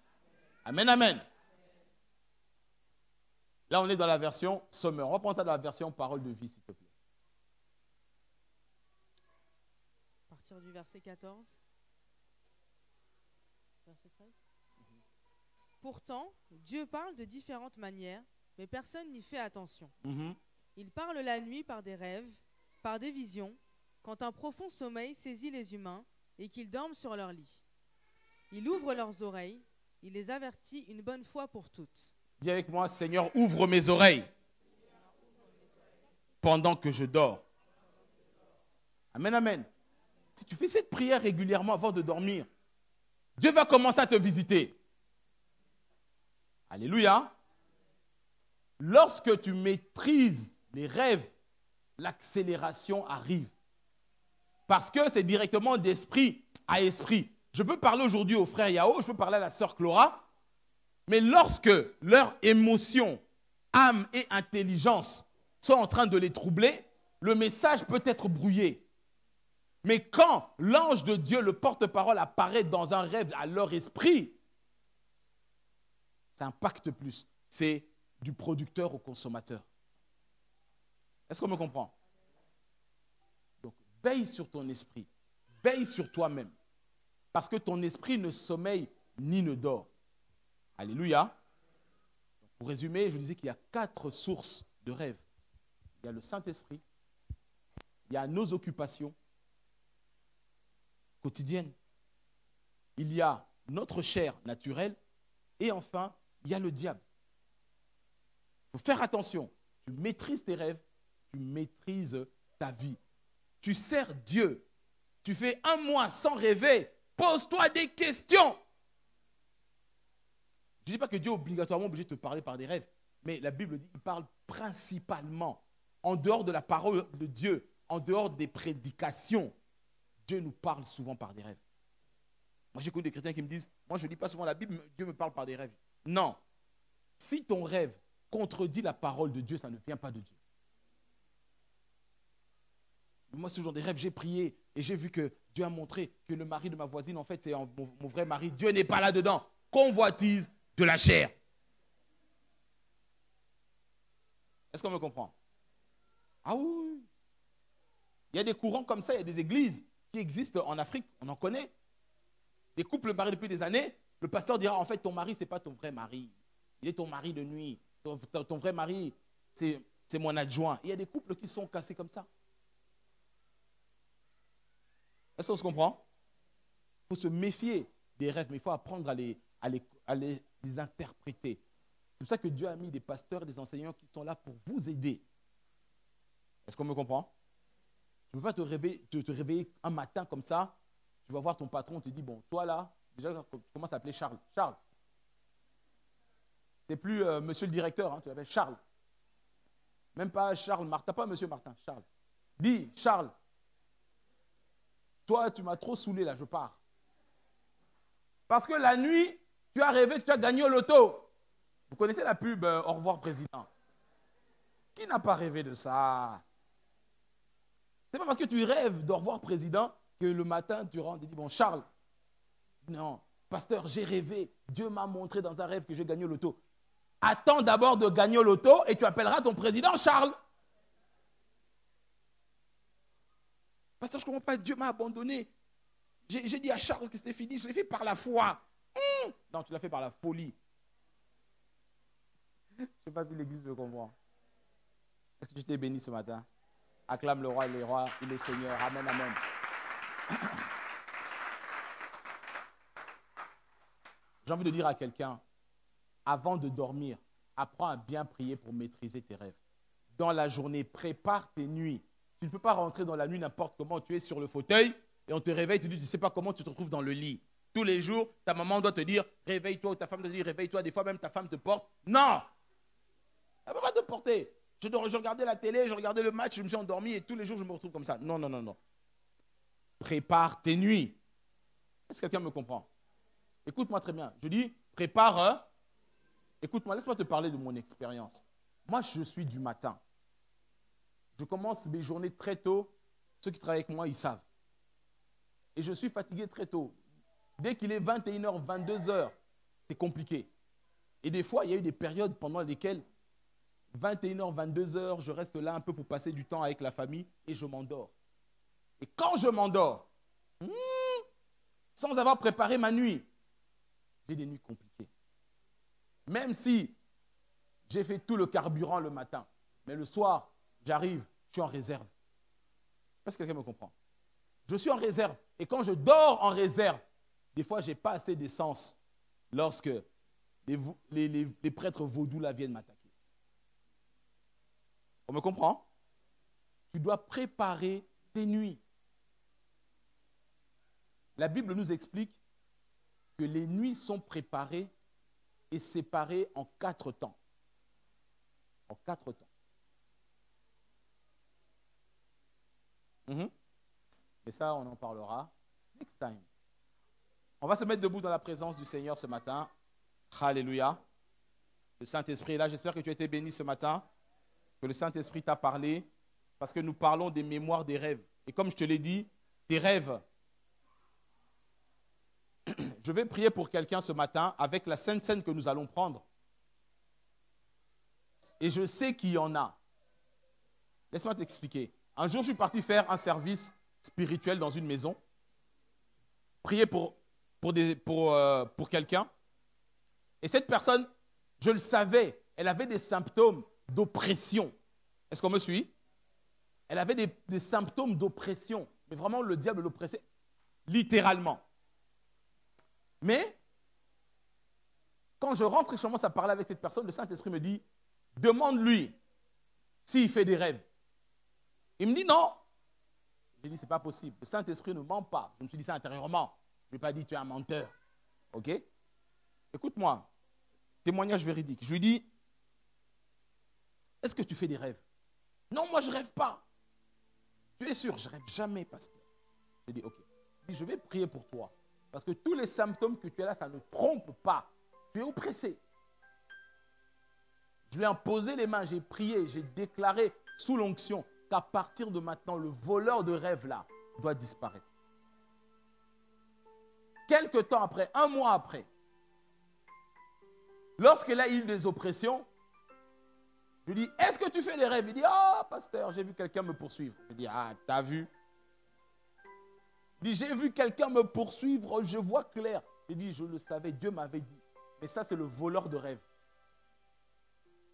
Amen, amen. Là, on est dans la version Sommer. On va prendre ça dans la version Parole de vie, s'il te plaît. À partir du verset 14. Verset 13. Pourtant, Dieu parle de différentes manières, mais personne n'y fait attention. Il parle la nuit par des rêves, par des visions, quand un profond sommeil saisit les humains et qu'ils dorment sur leur lit. Il ouvre leurs oreilles, il les avertit une bonne fois pour toutes. Dis avec moi, Seigneur, ouvre mes oreilles pendant que je dors. Amen, amen. Si tu fais cette prière régulièrement avant de dormir, Dieu va commencer à te visiter. Alléluia. Lorsque tu maîtrises les rêves, l'accélération arrive. Parce que c'est directement d'esprit à esprit. Je peux parler aujourd'hui au frère Yao, je peux parler à la sœur Clora, mais lorsque leurs émotions, âme et intelligence sont en train de les troubler, le message peut être brouillé. Mais quand l'ange de Dieu, le porte-parole, apparaît dans un rêve à leur esprit, ça impacte plus. C'est du producteur au consommateur. Est-ce qu'on me comprend? Donc, veille sur ton esprit. Veille sur toi-même. Parce que ton esprit ne sommeille ni ne dort. Alléluia. Pour résumer, je disais qu'il y a 4 sources de rêves. Il y a le Saint-Esprit, il y a nos occupations quotidiennes, il y a notre chair naturelle et enfin, il y a le diable. Il faut faire attention. Tu maîtrises tes rêves, tu maîtrises ta vie. Tu sers Dieu. Tu fais 1 mois sans rêver. Pose-toi des questions. Je ne dis pas que Dieu est obligatoirement obligé de te parler par des rêves, mais la Bible dit qu'il parle principalement, en dehors de la parole de Dieu, en dehors des prédications. Dieu nous parle souvent par des rêves. Moi, j'écoute des chrétiens qui me disent, moi, je ne lis pas souvent la Bible, mais Dieu me parle par des rêves. Non. Si ton rêve contredit la parole de Dieu, ça ne vient pas de Dieu. Moi, ce genre de rêve, j'ai prié et j'ai vu que Dieu a montré que le mari de ma voisine, en fait, c'est mon vrai mari. Dieu n'est pas là-dedans. Convoitise de la chair. Est-ce qu'on me comprend? Ah oui. Il y a des courants comme ça, il y a des églises qui existent en Afrique, on en connaît. Des couples mariés depuis des années, le pasteur dira, en fait, ton mari, ce n'est pas ton vrai mari. Il est ton mari de nuit. Ton vrai mari, c'est mon adjoint. Il y a des couples qui sont cassés comme ça. Est-ce qu'on se comprend? Il faut se méfier des rêves, mais il faut apprendre à les interpréter. C'est pour ça que Dieu a mis des pasteurs, des enseignants qui sont là pour vous aider. Est-ce qu'on me comprend? Tu ne peux pas te réveiller un matin comme ça, tu vas voir ton patron, tu te dis, bon, toi là, déjà tu commences à appeler Charles. Charles. C'est plus monsieur le directeur, hein, tu l'appelles Charles. Même pas Charles Martin, pas monsieur Martin, Charles. Dis, Charles, toi tu m'as trop saoulé là, je pars. Parce que la nuit, tu as rêvé que tu as gagné au loto. Vous connaissez la pub Au revoir président? Qui n'a pas rêvé de ça? Ce n'est pas parce que tu rêves d'au revoir président que le matin tu rentres et dis, bon Charles, non, pasteur, j'ai rêvé, Dieu m'a montré dans un rêve que j'ai gagné au loto. Attends d'abord de gagner au loto et tu appelleras ton président Charles. Pasteur, je ne comprends pas, Dieu m'a abandonné. J'ai dit à Charles que c'était fini, je l'ai fait par la foi. Non, tu l'as fait par la folie. Je ne sais pas si l'église me comprend. Est-ce que tu t'es béni ce matin? Acclame le roi et les rois, il est Seigneur. Amen, amen. J'ai envie de dire à quelqu'un, avant de dormir, apprends à bien prier pour maîtriser tes rêves. Dans la journée, prépare tes nuits. Tu ne peux pas rentrer dans la nuit n'importe comment. Tu es sur le fauteuil et on te réveille, tu dis, tu ne sais pas comment tu te retrouves dans le lit. Tous les jours, ta maman doit te dire, réveille-toi, ou ta femme doit te dire, réveille-toi. Des fois même, ta femme te porte. Non! Elle ne peut pas te porter. Je regardais la télé, je regardais le match, je me suis endormi et tous les jours, je me retrouve comme ça. Non, non, non, non. Prépare tes nuits. Est-ce que quelqu'un me comprend? Écoute-moi très bien. Je dis, prépare. Écoute-moi, laisse-moi te parler de mon expérience. Moi, je suis du matin. Je commence mes journées très tôt. Ceux qui travaillent avec moi, ils savent. Et je suis fatigué très tôt. Dès qu'il est 21h, 22h, c'est compliqué. Et des fois, il y a eu des périodes pendant lesquelles 21h, 22h, je reste là un peu pour passer du temps avec la famille et je m'endors. Et quand je m'endors, sans avoir préparé ma nuit, j'ai des nuits compliquées. Même si j'ai fait tout le carburant le matin, mais le soir, j'arrive, je suis en réserve. Est-ce que quelqu'un me comprend? Je suis en réserve. Et quand je dors en réserve, des fois, je n'ai pas assez d'essence lorsque les prêtres vaudous là viennent m'attaquer. On me comprend? Tu dois préparer tes nuits. La Bible nous explique que les nuits sont préparées et séparées en 4 temps. En 4 temps. Et ça, on en parlera next time. On va se mettre debout dans la présence du Seigneur ce matin. Alléluia. Le Saint-Esprit est là. J'espère que tu as été béni ce matin, que le Saint-Esprit t'a parlé, parce que nous parlons des mémoires des rêves. Et comme je te l'ai dit, tes rêves. Je vais prier pour quelqu'un ce matin avec la Sainte Seine que nous allons prendre. Et je sais qu'il y en a. Laisse-moi t'expliquer. Un jour, je suis parti faire un service spirituel dans une maison. Prier pour quelqu'un. Et cette personne, je le savais, elle avait des symptômes d'oppression. Est-ce qu'on me suit? Elle avait des symptômes d'oppression. Mais vraiment, le diable l'oppressait littéralement. Mais, quand je rentre et je commence à parler avec cette personne, le Saint-Esprit me dit, demande-lui s'il fait des rêves. Il me dit non. J'ai dit, c'est pas possible. Le Saint-Esprit ne ment pas. Je me suis dit ça intérieurement. Je ne lui ai pas dit, tu es un menteur. OK? Écoute-moi. Témoignage véridique. Je lui dis, est-ce que tu fais des rêves? Non, moi je ne rêve pas. Tu es sûr? Je ne rêve jamais, pasteur. Je dis, OK. Je dis, je vais prier pour toi. Parce que tous les symptômes que tu as là, ça ne trompe pas. Tu es oppressé. Je lui ai imposé les mains, j'ai prié, j'ai déclaré sous l'onction qu'à partir de maintenant, le voleur de rêve là doit disparaître. Quelque temps après, un mois après, lorsqu'il a eu des oppressions, je lui dis, est-ce que tu fais des rêves? Il dit, ah, pasteur, j'ai vu quelqu'un me poursuivre. Je dis, ah, t'as vu? Il dit, j'ai vu quelqu'un me poursuivre, je vois clair. Je dis, je le savais, Dieu m'avait dit. Mais ça, c'est le voleur de rêve.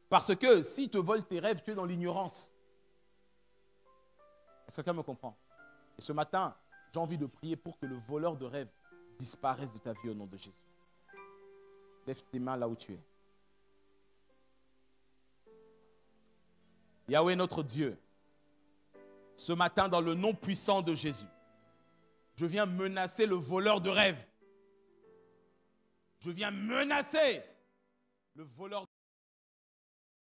Parce que s'il te vole tes rêves, tu es dans l'ignorance. Est-ce que quelqu'un me comprend? Et ce matin, j'ai envie de prier pour que le voleur de rêve disparaisse de ta vie au nom de Jésus. Lève tes mains là où tu es. Yahweh notre Dieu, ce matin dans le nom puissant de Jésus, je viens menacer le voleur de rêve. Je viens menacer le voleur de rêve.